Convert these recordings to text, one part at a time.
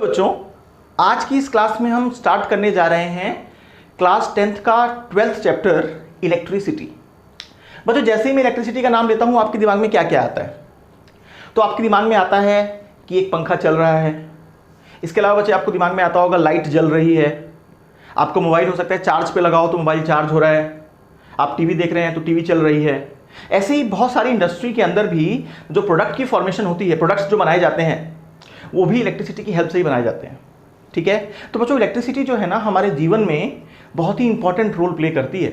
बच्चों, आज की इस क्लास में हम स्टार्ट करने जा रहे हैं क्लास 10th का 12th चैप्टर इलेक्ट्रिसिटी। बच्चों, जैसे ही मैं इलेक्ट्रिसिटी का नाम लेता हूं आपके दिमाग में क्या क्या आता है? तो आपके दिमाग में आता है कि एक पंखा चल रहा है। इसके अलावा बच्चे आपको दिमाग में आता होगा लाइट जल रही है। आपको मोबाइल हो सकता है चार्ज पे लगाओ तो मोबाइल चार्ज हो रहा है। आप टीवी देख रहे हैं तो टीवी चल रही है। ऐसे ही बहुत सारी इंडस्ट्री के अंदर भी जो प्रोडक्ट की फॉर्मेशन होती है, प्रोडक्ट्स जो बनाए जाते हैं वो भी इलेक्ट्रिसिटी की हेल्प से ही बनाए जाते हैं। ठीक है, तो बच्चों इलेक्ट्रिसिटी जो है ना हमारे जीवन में बहुत ही इंपॉर्टेंट रोल प्ले करती है।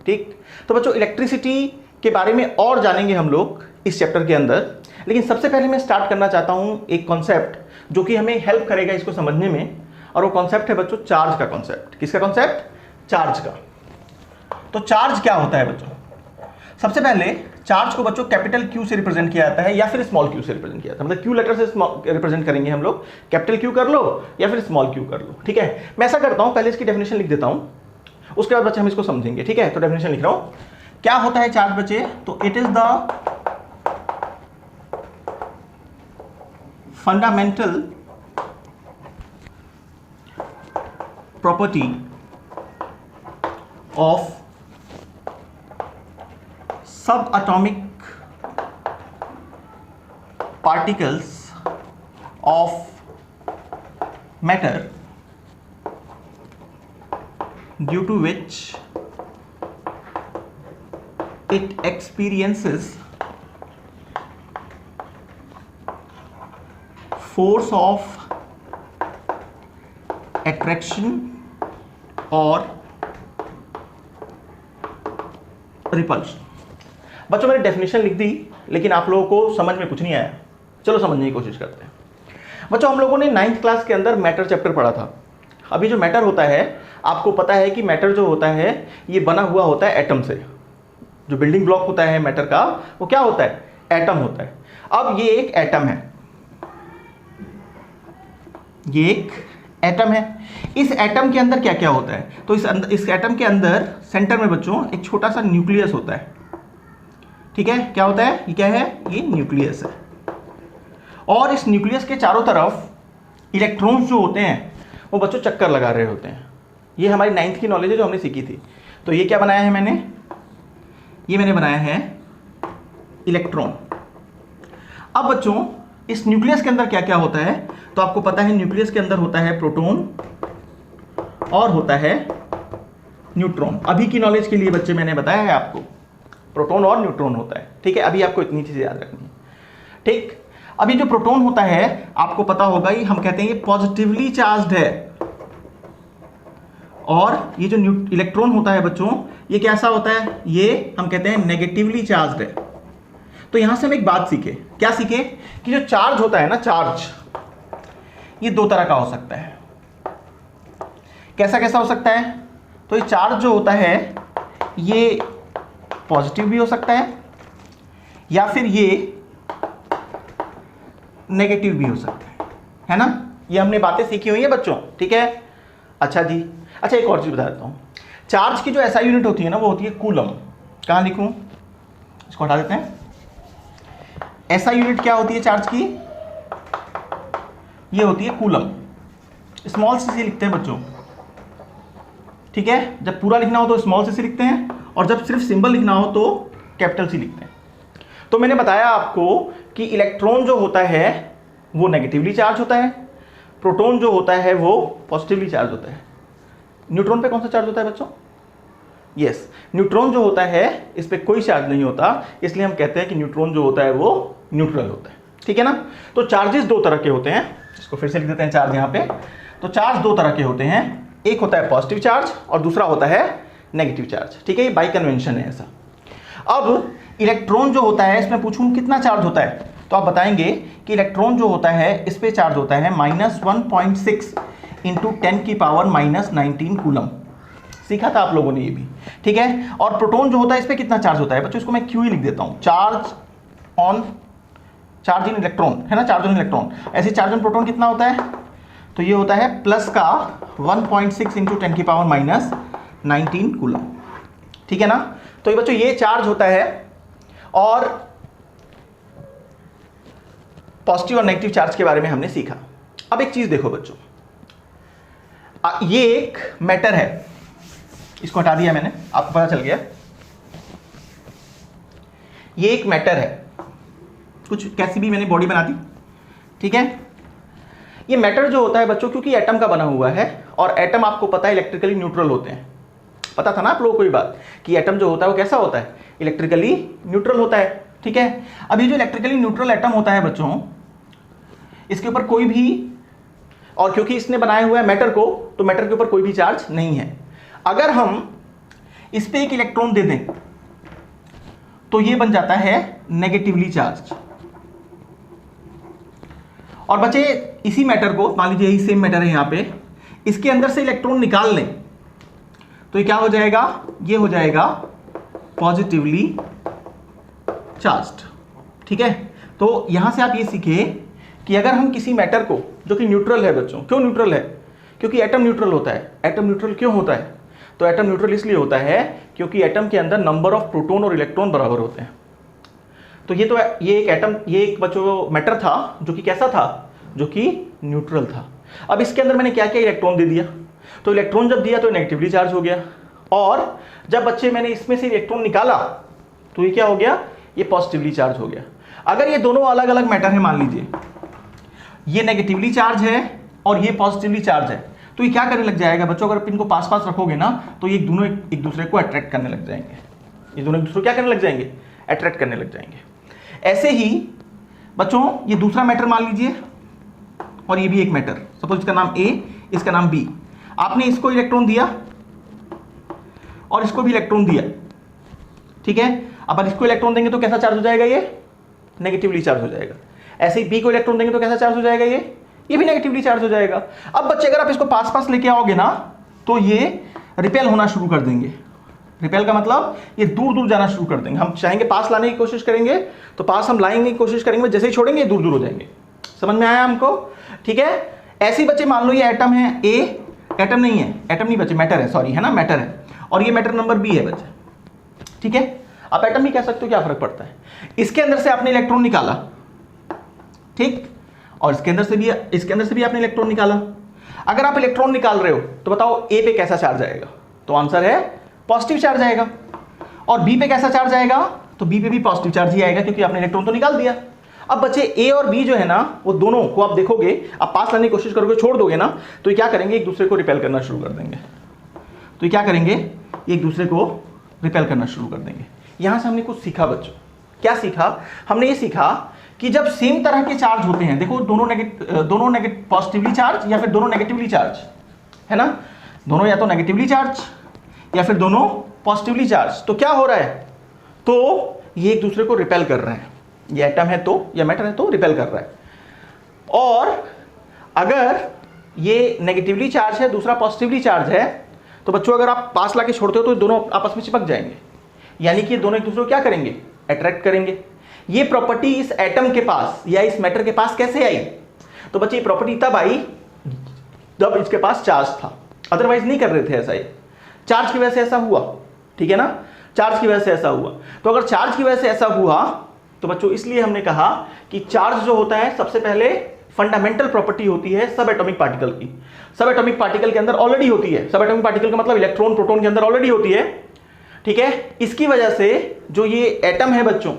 ठीक, तो बच्चों इलेक्ट्रिसिटी के बारे में और जानेंगे हम लोग इस चैप्टर के अंदर। लेकिन सबसे पहले मैं स्टार्ट करना चाहता हूं एक कॉन्सेप्ट जो कि हमें हेल्प करेगा इसको समझने में, और वो कॉन्सेप्ट है बच्चों चार्ज का कॉन्सेप्ट। किसका कॉन्सेप्ट? चार्ज का। तो चार्ज क्या होता है बच्चों? सबसे पहले चार्ज को बच्चों कैपिटल क्यू से रिप्रेजेंट किया जाता है या फिर स्मॉल क्यू से रिप्रेजेंट किया जाता है। मतलब क्यू लेटर से रिप्रेजेंट करेंगे हम लोग, कैपिटल क्यू कर लो या फिर स्मॉल क्यू कर लो। ठीक है, मैं ऐसा करता हूं, पहले इसकी डेफिनेशन लिख देता हूं, उसके बाद बच्चे हम इसको समझेंगे। ठीक है, तो डेफिनेशन लिख रहा हूं। क्या होता है चार्ज बच्चे? तो it is the fundamental property of subatomic particles of matter due to which it experiences force of attraction or repulsion। बच्चों मैंने डेफिनेशन लिख दी, लेकिन आप लोगों को समझ में कुछ नहीं आया। चलो समझने की कोशिश करते हैं। बच्चों हम लोगों ने 9th क्लास के अंदर मैटर चैप्टर पढ़ा था। अभी जो मैटर होता है, आपको पता है कि मैटर जो होता है ये बना हुआ होता है एटम से। जो बिल्डिंग ब्लॉक होता है मैटर का वो क्या होता है? एटम होता है। अब ये एक एटम है, ये एक एटम है। इस एटम के अंदर क्या क्या होता है? तो इस एटम के अंदर सेंटर में बच्चों एक छोटा सा न्यूक्लियस होता है। ठीक है, क्या होता है? ये क्या है? ये न्यूक्लियस है। और इस न्यूक्लियस के चारों तरफ इलेक्ट्रॉन्स जो होते हैं वो बच्चों चक्कर लगा रहे होते हैं। ये हमारी 9th की नॉलेज है जो हमने सीखी थी। तो ये क्या बनाया है मैंने? ये मैंने बनाया है इलेक्ट्रॉन। अब बच्चों इस न्यूक्लियस के अंदर क्या क्या होता है? तो आपको पता है न्यूक्लियस के अंदर होता है प्रोटॉन और होता है न्यूट्रॉन। अभी की नॉलेज के लिए बच्चे मैंने बताया है आपको, प्रोटॉन और न्यूट्रॉन होता है। ठीक है, अभी आपको इतनी चीजें याद रखनी है। ठीक, अभी जो प्रोटॉन होता है आपको पता होगा, ये हम कहते हैं ये पॉजिटिवली चार्ज्ड है, और ये जो इलेक्ट्रॉन होता है बच्चों ये कैसा होता है? ये हम कहते हैं नेगेटिवली चार्ज्ड है। तो यहां से हम एक बात सीखे। क्या सीखे? कि जो चार्ज होता है ना, चार्ज ये दो तरह का हो सकता है। कैसा कैसा हो सकता है? तो ये चार्ज जो होता है ये पॉजिटिव भी हो सकता है या फिर ये नेगेटिव भी हो सकता है ना? ये हमने बातें सीखी हुई है बच्चों। ठीक है, अच्छा जी। अच्छा, एक और चीज बता देता हूं। चार्ज की जो एसआई यूनिट होती है ना वो होती है कूलम। कहां लिखूं? इसको हटा देते हैं। एसआई यूनिट क्या होती है चार्ज की? ये होती है कूलम। स्मॉल सी लिखते हैं बच्चों। ठीक है, जब पूरा लिखना हो तो स्मॉल सी लिखते हैं, और जब सिर्फ सिंबल लिखना हो तो कैपिटल सी लिखते हैं। तो मैंने बताया आपको कि इलेक्ट्रॉन जो होता है वो नेगेटिवली चार्ज होता है, प्रोटॉन जो होता है वो पॉजिटिवली चार्ज होता है। न्यूट्रॉन पे कौन सा चार्ज होता है बच्चों? यस, न्यूट्रॉन जो होता है इस पे कोई चार्ज नहीं होता, इसलिए हम कहते हैं कि न्यूट्रॉन जो होता है वो न्यूट्रल होता है। ठीक है ना? तो चार्जेस दो तरह के होते हैं। इसको फिर से लिख देते हैं चार्ज यहाँ पे। तो चार्ज दो तरह के होते हैं, एक होता है पॉजिटिव चार्ज और दूसरा होता है नेगेटिव चार्ज। ठीक है, ये बाई कन्वेंशन है ऐसा। अब इलेक्ट्रॉन जो होता है, इसमें पूछूं कितना चार्ज होता है, तो आप बताएंगे कि इलेक्ट्रॉन जो होता है इस पे चार्ज होता है -1.6 इंटू 10 की पावर -19 कूलम। सीखा था आप लोगों ने ये भी। ठीक है, और प्रोटॉन जो होता है इस पे कितना चार्ज होता है बच्चों? इसको मैं क्यू ही लिख देता हूं, चार्ज इन इलेक्ट्रॉन है ना, चार्ज ऑन इलेक्ट्रॉन। ऐसे चार्ज ऑन प्रोटॉन कितना होता है? तो ये होता है प्लस का 1.6 इंटू 10 की पावर -19 कूलम। ठीक है ना? तो ये बच्चों ये चार्ज होता है, और पॉजिटिव और नेगेटिव चार्ज के बारे में हमने सीखा। अब एक चीज देखो बच्चों, ये एक मैटर है, इसको हटा दिया मैंने, आपको पता चल गया। ये एक मैटर है, कुछ कैसी भी मैंने बॉडी बना दी, ठीक है। ये मैटर जो होता है बच्चों, क्योंकि एटम का बना हुआ है, और एटम आपको पता है इलेक्ट्रिकली न्यूट्रल होते हैं। पता था ना आप लोगों को ये बात कि एटम जो होता है वो कैसा होता है, इलेक्ट्रिकली न्यूट्रल होता है, ठीक है। अब ये जो इलेक्ट्रिकली न्यूट्रल एटम होता है बच्चों, इसके ऊपर कोई भी, और क्योंकि इसने बनाया हुआ है मैटर को, तो मैटर के ऊपर कोई भी चार्ज नहीं है। अगर हम इस पे एक इलेक्ट्रॉन दे दें तो ये बन जाता है नेगेटिवली चार्ज। और बच्चे इसी मैटर को, मान लीजिए यही सेम मैटर है यहां पे, इसके अंदर से इलेक्ट्रॉन निकाल लें तो ये क्या हो जाएगा, ये हो जाएगा पॉजिटिवली चार्ज्ड, ठीक है। तो यहां से आप ये सीखे कि अगर हम किसी मैटर को, जो कि न्यूट्रल है बच्चों, क्यों न्यूट्रल है, क्योंकि एटम न्यूट्रल होता है। एटम न्यूट्रल क्यों होता है, तो एटम न्यूट्रल इसलिए होता है क्योंकि एटम के अंदर नंबर ऑफ प्रोटॉन और इलेक्ट्रॉन बराबर होते हैं। तो ये एक एटम, ये एक बच्चों मैटर था जो कि कैसा था, जो कि न्यूट्रल था। अब इसके अंदर मैंने क्या किया, इलेक्ट्रॉन दे दिया, तो इलेक्ट्रॉन जब दिया तो नेगेटिवली चार्ज हो गया, और जब बच्चे मैंने इसमें से इलेक्ट्रॉन निकाला तो ये क्या हो गया, ये पॉजिटिवली चार्ज हो गया। अगर ये दोनों अलग अलग मैटर है, मान लीजिए ये नेगेटिवली चार्ज है और ये पॉजिटिवली चार्ज है, तो ये क्या करने लग जाएगा बच्चों, अगर आप इनको पास पास रखोगे ना तो ये दोनों एक दूसरे को अट्रैक्ट करने लग जाएंगे। ये दोनों एक दूसरे को क्या करने लग जाएंगे, अट्रैक्ट करने लग जाएंगे। ऐसे ही बच्चों ये दूसरा मैटर मान लीजिए, और ये भी एक मैटर, सपोज इसका नाम A, इसका नाम B। आपने इसको इलेक्ट्रॉन दिया और इसको भी इलेक्ट्रॉन दिया, ठीक है। अब इसको इलेक्ट्रॉन देंगे तो कैसा चार्ज हो जाएगा, ये नेगेटिवली चार्ज हो जाएगा। ऐसे ही B को इलेक्ट्रॉन देंगे तो कैसा चार्ज हो जाएगा, ये भी नेगेटिवली चार्ज हो जाएगा। अब बच्चे अगर आप इसको पास पास लेके आओगे ना तो ये रिपेल होना शुरू कर देंगे। रिपेल का मतलब ये दूर दूर जाना शुरू कर देंगे। हम चाहेंगे पास लाने की कोशिश करेंगे तो पास हम लाएंगे की कोशिश करेंगे, जैसे ही छोड़ेंगे दूर दूर हो जाएंगे। समझ में आया हमको, ठीक है। ऐसे ही बच्चे मान लो ये एटम है A, एटम नहीं है, एटम नहीं बच्चे, मैटर है, सॉरी, है ना, मैटर है, और ये मैटर नंबर B है बच्चे, ठीक है। आप एटम भी कह सकते हो, क्या फर्क पड़ता है। इसके अंदर से आपने इलेक्ट्रॉन निकाला, ठीक, और इसके अंदर से भी आपने इलेक्ट्रॉन निकाला। अगर आप इलेक्ट्रॉन निकाल रहे हो तो बताओ A पे कैसा चार्ज आएगा, तो आंसर है पॉजिटिव चार्ज आएगा। और B पे कैसा चार्ज आएगा, तो B पे भी पॉजिटिव चार्ज ही आएगा, क्योंकि आपने इलेक्ट्रॉन तो निकाल दिया। अब बच्चे A और B जो है ना, वो दोनों को आप देखोगे, आप पास लाने की कोशिश करोगे, छोड़ दोगे ना, तो ये क्या करेंगे, एक दूसरे को रिपेल करना शुरू कर देंगे। तो ये क्या करेंगे, एक दूसरे को रिपेल करना शुरू कर देंगे। यहां से हमने कुछ सीखा बच्चों, क्या सीखा, हमने ये सीखा कि जब सेम तरह के चार्ज होते हैं, देखो दोनों पॉजिटिवली चार्ज या फिर दोनों नेगेटिवली चार्ज, है ना, दोनों या तो नेगेटिवली चार्ज या फिर दोनों पॉजिटिवली चार्ज, तो क्या हो रहा है, तो ये एक दूसरे को रिपेल कर रहे हैं। ये एटम है तो, या मैटर है तो रिपेल कर रहा है। और अगर ये नेगेटिवली चार्ज है, दूसरा पॉजिटिवली चार्ज है, तो बच्चों अगर आप पास लाके छोड़ते हो तो दोनों आपस में चिपक जाएंगे, यानी कि दोनों एक दूसरे को क्या करेंगे, अट्रैक्ट करेंगे। ये प्रॉपर्टी इस एटम के पास या इस मैटर के पास कैसे आई, तो बच्चे ये प्रॉपर्टी तब आई जब इसके पास चार्ज था, अदरवाइज नहीं कर रहे थे ऐसा। ये चार्ज की वजह से ऐसा हुआ, ठीक है ना, चार्ज की वजह से ऐसा हुआ। तो अगर चार्ज की वजह से ऐसा हुआ तो बच्चों इसलिए हमने कहा कि चार्ज जो होता है, सबसे पहले फंडामेंटल प्रॉपर्टी होती है सब एटॉमिक पार्टिकल की। सब एटॉमिक पार्टिकल के अंदर ऑलरेडी होती है, सब एटॉमिक पार्टिकल का मतलब इलेक्ट्रॉन प्रोटॉन के अंदर ऑलरेडी होती है, ठीक है। इसकी वजह से जो ये एटम है बच्चों,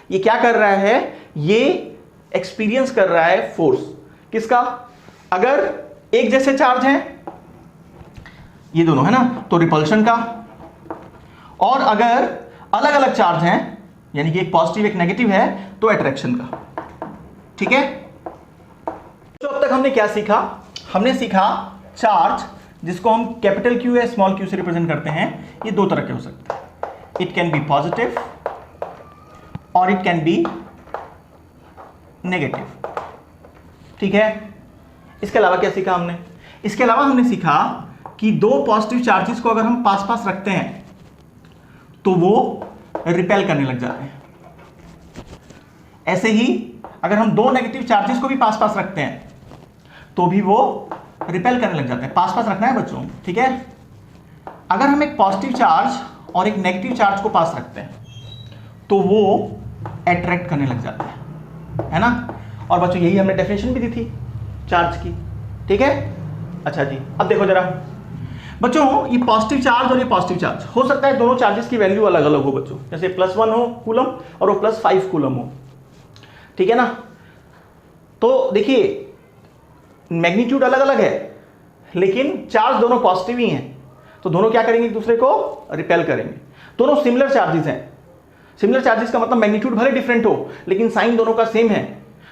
ये क्या कर रहा है, ये एक्सपीरियंस कर रहा है फोर्स, किसका, अगर एक जैसे चार्ज हैं ये दोनों, है ना, तो रिपल्शन का, और अगर अलग अलग चार्ज हैं, यानी कि एक पॉजिटिव एक नेगेटिव है, तो अट्रैक्शन का, ठीक है। तो अब तक हमने क्या सीखा, हमने सीखा चार्ज, जिसको हम कैपिटल Q या स्मॉल q से रिप्रेजेंट करते हैं, ये दो तरह के हो सकते हैं, इट कैन बी पॉजिटिव और इट कैन बी नेगेटिव, ठीक है। इसके अलावा क्या सीखा हमने, इसके अलावा हमने सीखा कि दो पॉजिटिव चार्जेस को अगर हम पास पास रखते हैं तो वो रिपेल करने लग जाते हैं। ऐसे ही अगर हम दो नेगेटिव चार्जेस को भी पास पास रखते हैं तो भी वो रिपेल करने लग जाते हैं। पास पास रखना है बच्चों, ठीक है। अगर हम एक पॉजिटिव चार्ज और एक नेगेटिव चार्ज को पास रखते हैं तो वो अट्रैक्ट करने लग जाते हैं, है ना। और बच्चों यही हमने डेफिनेशन भी दी थी चार्ज की, ठीक है। अच्छा जी, अब देखो जरा बच्चों, ये पॉजिटिव चार्ज और ये पॉजिटिव चार्ज, हो सकता है दोनों चार्जेस की वैल्यू अलग अलग हो बच्चों, जैसे +1 हो कूलम और वो +5 कूलम हो, ठीक है ना। तो देखिए मैग्नीट्यूड अलग अलग है लेकिन चार्ज दोनों पॉजिटिव ही हैं, तो दोनों क्या करेंगे, एक दूसरे को रिपेल करेंगे। दोनों सिमिलर चार्जेस हैं। सिमिलर चार्जेस का मतलब मैग्नीट्यूड भले डिफरेंट हो लेकिन साइन दोनों का सेम है।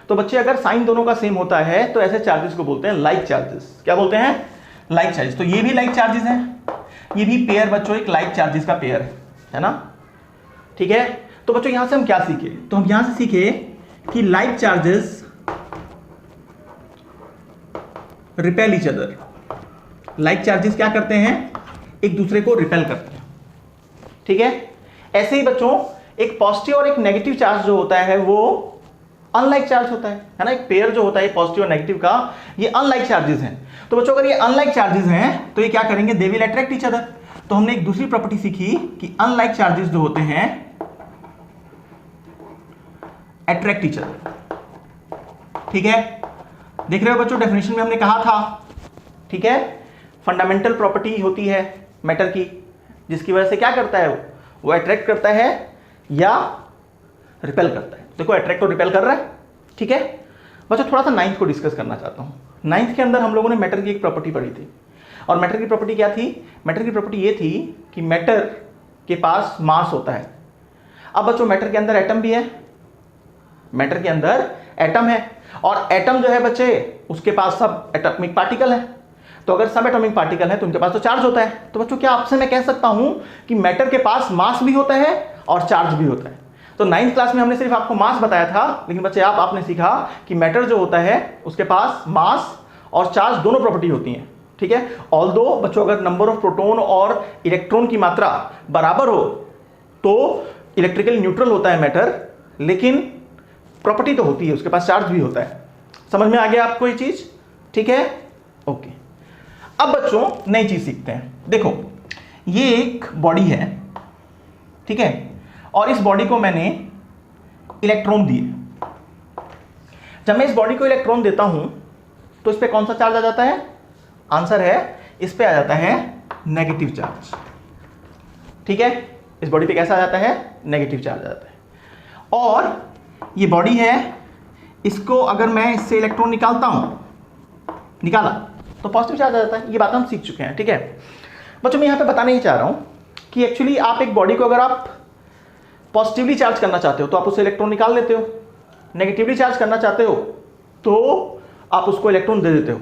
तो बच्चे अगर साइन दोनों का सेम होता है तो ऐसे चार्जेस को बोलते हैं लाइक चार्जेस। क्या बोलते हैं, लाइक चार्जेस। तो ये भी लाइक चार्जेस हैं, ये भी पेयर बच्चों एक लाइक चार्जेस का पेयर है ना, ठीक है। तो बच्चों यहां से हम क्या सीखे, तो हम यहां से सीखे कि like charges repel each other. Like charges क्या करते हैं, एक दूसरे को रिपेल करते हैं, ठीक है। ऐसे ही बच्चों एक पॉजिटिव और एक नेगेटिव चार्ज जो होता है वो अनलाइक चार्ज होता है ना। एक पेयर जो होता है पॉजिटिव और नेगेटिव का, ये अनलाइक चार्जेस हैं। तो बच्चों अगर ये अनलाइक चार्जेस हैं तो ये क्या करेंगे, they will attract each other. तो हमने एक दूसरी प्रॉपर्टी सीखी कि अनलाइक चार्जेस जो होते हैं अट्रैक्ट ईच अदर, ठीक है। देख रहे हो बच्चों, डेफिनेशन में हमने कहा था, ठीक है। फंडामेंटल प्रॉपर्टी होती है मैटर की जिसकी वजह से क्या करता है, वो अट्रैक्ट करता है या रिपेल करता है। देखो अट्रैक्ट और रिपेल कर रहा है, ठीक है। बच्चों थोड़ा सा नाइन्थ को डिस्कस करना चाहता हूं। नाइन्थ के अंदर हम लोगों ने मैटर की एक प्रॉपर्टी पढ़ी थी, और मैटर की प्रॉपर्टी क्या थी, मैटर की प्रॉपर्टी ये थी कि मैटर के पास मास होता है। अब बच्चों मैटर के अंदर एटम भी है, मैटर के अंदर एटम है, और एटम जो है बच्चे उसके पास सब एटॉमिक पार्टिकल है। तो अगर सब एटॉमिक पार्टिकल है तो उनके पास तो चार्ज होता है। तो बच्चों क्या आपसे मैं कह सकता हूं कि मैटर के पास मास भी होता है और चार्ज भी होता है। तो 9th क्लास में हमने सिर्फ आपको मास बताया था, लेकिन बच्चे आपने सीखा कि मैटर जो होता है उसके पास मास और चार्ज दोनों प्रॉपर्टी होती हैं, ठीक है। ऑल्दो बच्चों अगर नंबर ऑफ प्रोटॉन और इलेक्ट्रॉन की मात्रा बराबर हो तो इलेक्ट्रिकल न्यूट्रल होता है मैटर, लेकिन प्रॉपर्टी तो होती है, उसके पास चार्ज भी होता है। समझ में आ गया आपको ये चीज, ठीक है, ओके। अब बच्चों नई चीज सीखते हैं। देखो ये एक बॉडी है, ठीक है, और इस बॉडी को मैंने इलेक्ट्रॉन दिए। जब मैं इस बॉडी को इलेक्ट्रॉन देता हूं तो इस पे कौन सा चार्ज आ जाता है, आंसर है इस पे आ जाता है नेगेटिव चार्ज, ठीक है। इस बॉडी पे कैसा आ जाता है, नेगेटिव चार्ज आ जाता है। और ये बॉडी है, इसको अगर मैं इससे इलेक्ट्रॉन निकालता हूं, निकाला तो पॉजिटिव चार्ज आ जाता है। ये बात हम सीख चुके हैं, ठीक है। बच्चों मैं यहां पे बताना ही चाह रहा हूं कि एक्चुअली आप एक बॉडी को अगर आप पॉजिटिवली चार्ज करना चाहते हो तो आप उससे इलेक्ट्रॉन निकाल लेते हो, नेगेटिवली चार्ज करना चाहते हो तो आप उसको इलेक्ट्रॉन दे देते हो।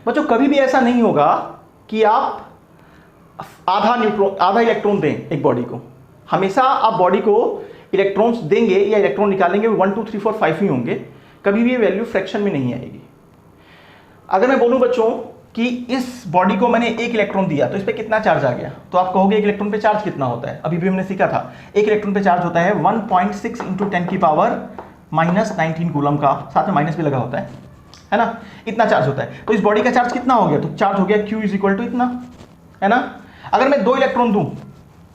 बच्चों कभी भी ऐसा नहीं होगा कि आप आधा इलेक्ट्रॉन दें एक बॉडी को। हमेशा आप बॉडी को इलेक्ट्रॉन्स देंगे या इलेक्ट्रॉन निकालेंगे 1 2 3 4 5 ही होंगे, कभी भी ये वैल्यू फ्रैक्शन में नहीं आएगी। अगर मैं बोलूं बच्चों कि इस बॉडी को मैंने 1 इलेक्ट्रॉन दिया तो इस पे कितना चार्ज आ गया, तो आप कहोगे 1 इलेक्ट्रॉन पे चार्ज कितना होता है। अभी भी हमने सीखा था 1 इलेक्ट्रॉन पे चार्ज होता है 1.6 × 10⁻⁻19 कूलम का, साथ में माइनस भी लगा होता है ना, इतना चार्ज होता है। तो इस बॉडी का चार्ज कितना हो गया, तो चार्ज हो गया Q = इतना, है ना। अगर मैं 2 इलेक्ट्रॉन दूं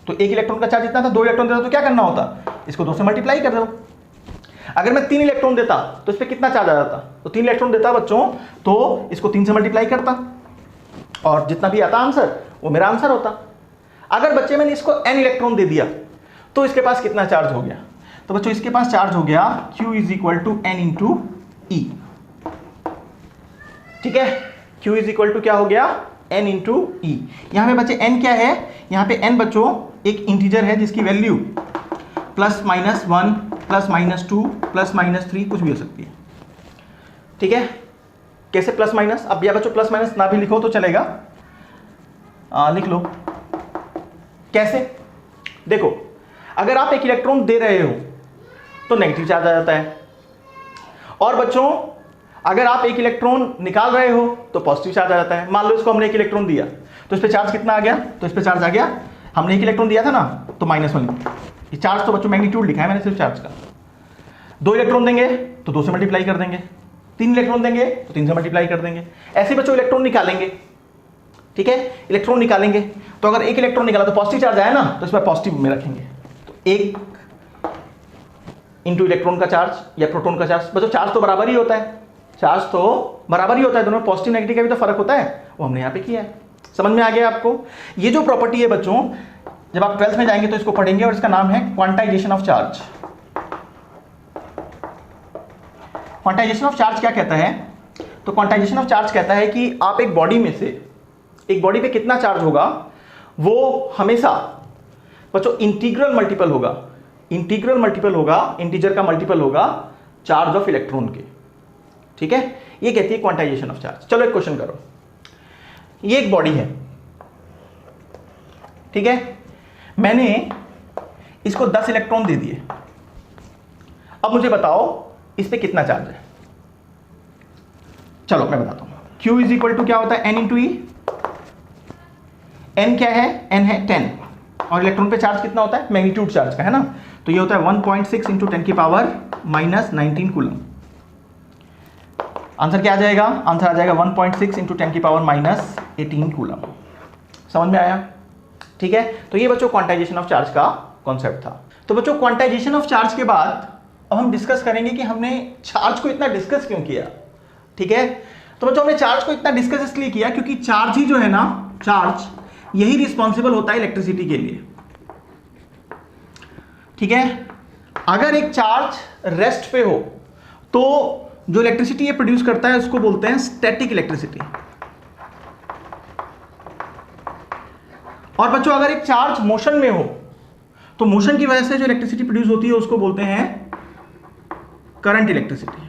तो 1 इलेक्ट्रॉन का चार्ज इतना था, 2 इलेक्ट्रॉन देता तो क्या करना होता, इसको 2 से मल्टीप्लाई कर दो। अगर मैं 3 इलेक्ट्रॉन देता तो इस पे कितना चार्ज आ जाता, तो 3 इलेक्ट्रॉन देता बच्चों तो इसको 3 से मल्टीप्लाई करता और जितना भी आता आंसर वो मेरा आंसर होता। अगर बच्चे मैंने इसको n इलेक्ट्रॉन दे दिया तो इसके पास कितना चार्ज हो गया, तो बच्चों इसके पास चार्ज हो गया Q = n × E, ठीक है। Q = क्या हो गया, n × E। यहां पे बच्चे n क्या है, यहां पे n बच्चों एक इंटीजर है जिसकी वैल्यू +-1 +-2 +-3 कुछ भी हो सकती है, ठीक है। कैसे प्लस माइनस, अब या बच्चों प्लस माइनस ना भी लिखो तो चलेगा, लिख लो। कैसे, देखो अगर आप एक इलेक्ट्रॉन दे रहे हो तो नेगेटिव चार्ज आ जाता है, और बच्चों अगर आप एक इलेक्ट्रॉन निकाल रहे हो तो पॉजिटिव चार्ज आ जाता है। मान लो इसको हमने 1 इलेक्ट्रॉन दिया तो इस पे चार्ज कितना आ गया, तो इस पे चार्ज आ गया, हमने 1 इलेक्ट्रॉन दिया था ना तो -1। ये चार्ज तो बच्चों मैग्नीट्यूड लिखा है मैंने सिर्फ चार्ज का। 2 इलेक्ट्रॉन देंगे तो 2 से मल्टीप्लाई कर देंगे, 3 इलेक्ट्रॉन देंगे तो 3 से मल्टीप्लाई कर देंगे। ऐसे बच्चों इलेक्ट्रॉन निकालेंगे, ठीक है, इलेक्ट्रॉन निकालेंगे तो अगर 1 इलेक्ट्रॉन निकाला तो पॉजिटिव चार्ज आया ना, तो इस पर पॉजिटिव में रखेंगे। तो 1 × इलेक्ट्रॉन का चार्ज या प्रोटॉन का चार्ज, बच्चों चार्ज तो बराबर ही होता है, चार्ज तो बराबर ही होता है, दोनों पॉजिटिव नेगेटिव का भी तो फर्क होता है, वो हमने यहाँ पे किया है। समझ में आ गया आपको? ये जो प्रॉपर्टी है बच्चों, जब आप 12th में जाएंगे तो इसको पढ़ेंगे और इसका नाम है quantization of charge. Quantization of charge क्या कहता है? तो क्वांटाइजेशन ऑफ चार्ज कहता है कि आप एक बॉडी में से, एक बॉडी पे कितना चार्ज होगा वो हमेशा बच्चों इंटीग्रल मल्टीपल होगा। इंटीग्रल मल्टीपल होगा, इंटीजर का मल्टीपल होगा चार्ज ऑफ इलेक्ट्रॉन के। ठीक है, ये कहती है क्वांटाइजेशन ऑफ चार्ज। चलो एक क्वेश्चन करो, ये एक बॉडी है, ठीक है, मैंने इसको 10 इलेक्ट्रॉन दे दिए। अब मुझे बताओ इस पे कितना चार्ज है। चलो मैं बताता हूं। Q इज इक्वल टू क्या होता है? N इंटू ई। N क्या है? N है 10, और इलेक्ट्रॉन पे चार्ज कितना होता है? मैग्नीट्यूड चार्ज का, है ना। तो ये होता है 1.6 इंटू 10 की पावर माइनस 19 कूलम। आंसर क्या आ जाएगा? आंसर आ जाएगा 1.6 इंटू 10 की पावर माइनस 18 कूलम। समझ में आया? ठीक है, तो ये बच्चों क्वांटाइजेशन ऑफ चार्ज का कॉन्सेप्ट था। तो बच्चों क्वांटाइजेशन ऑफ चार्ज के बाद अब हम डिस्कस करेंगे कि हमने चार्ज को इतना डिस्कस क्यों किया। ठीक है, तो बच्चों हमने चार्ज को इतना डिस्कस इसलिए किया क्योंकि चार्ज ही जो है ना, चार्ज यही रिस्पॉन्सिबल होता है इलेक्ट्रिसिटी के लिए। ठीक है, अगर एक चार्ज रेस्ट पे हो तो जो इलेक्ट्रिसिटी ये प्रोड्यूस करता है उसको बोलते हैं स्टैटिक इलेक्ट्रिसिटी। और बच्चों अगर एक चार्ज मोशन में हो तो मोशन की वजह से जो इलेक्ट्रिसिटी प्रोड्यूस होती है उसको बोलते हैं करंट इलेक्ट्रिसिटी।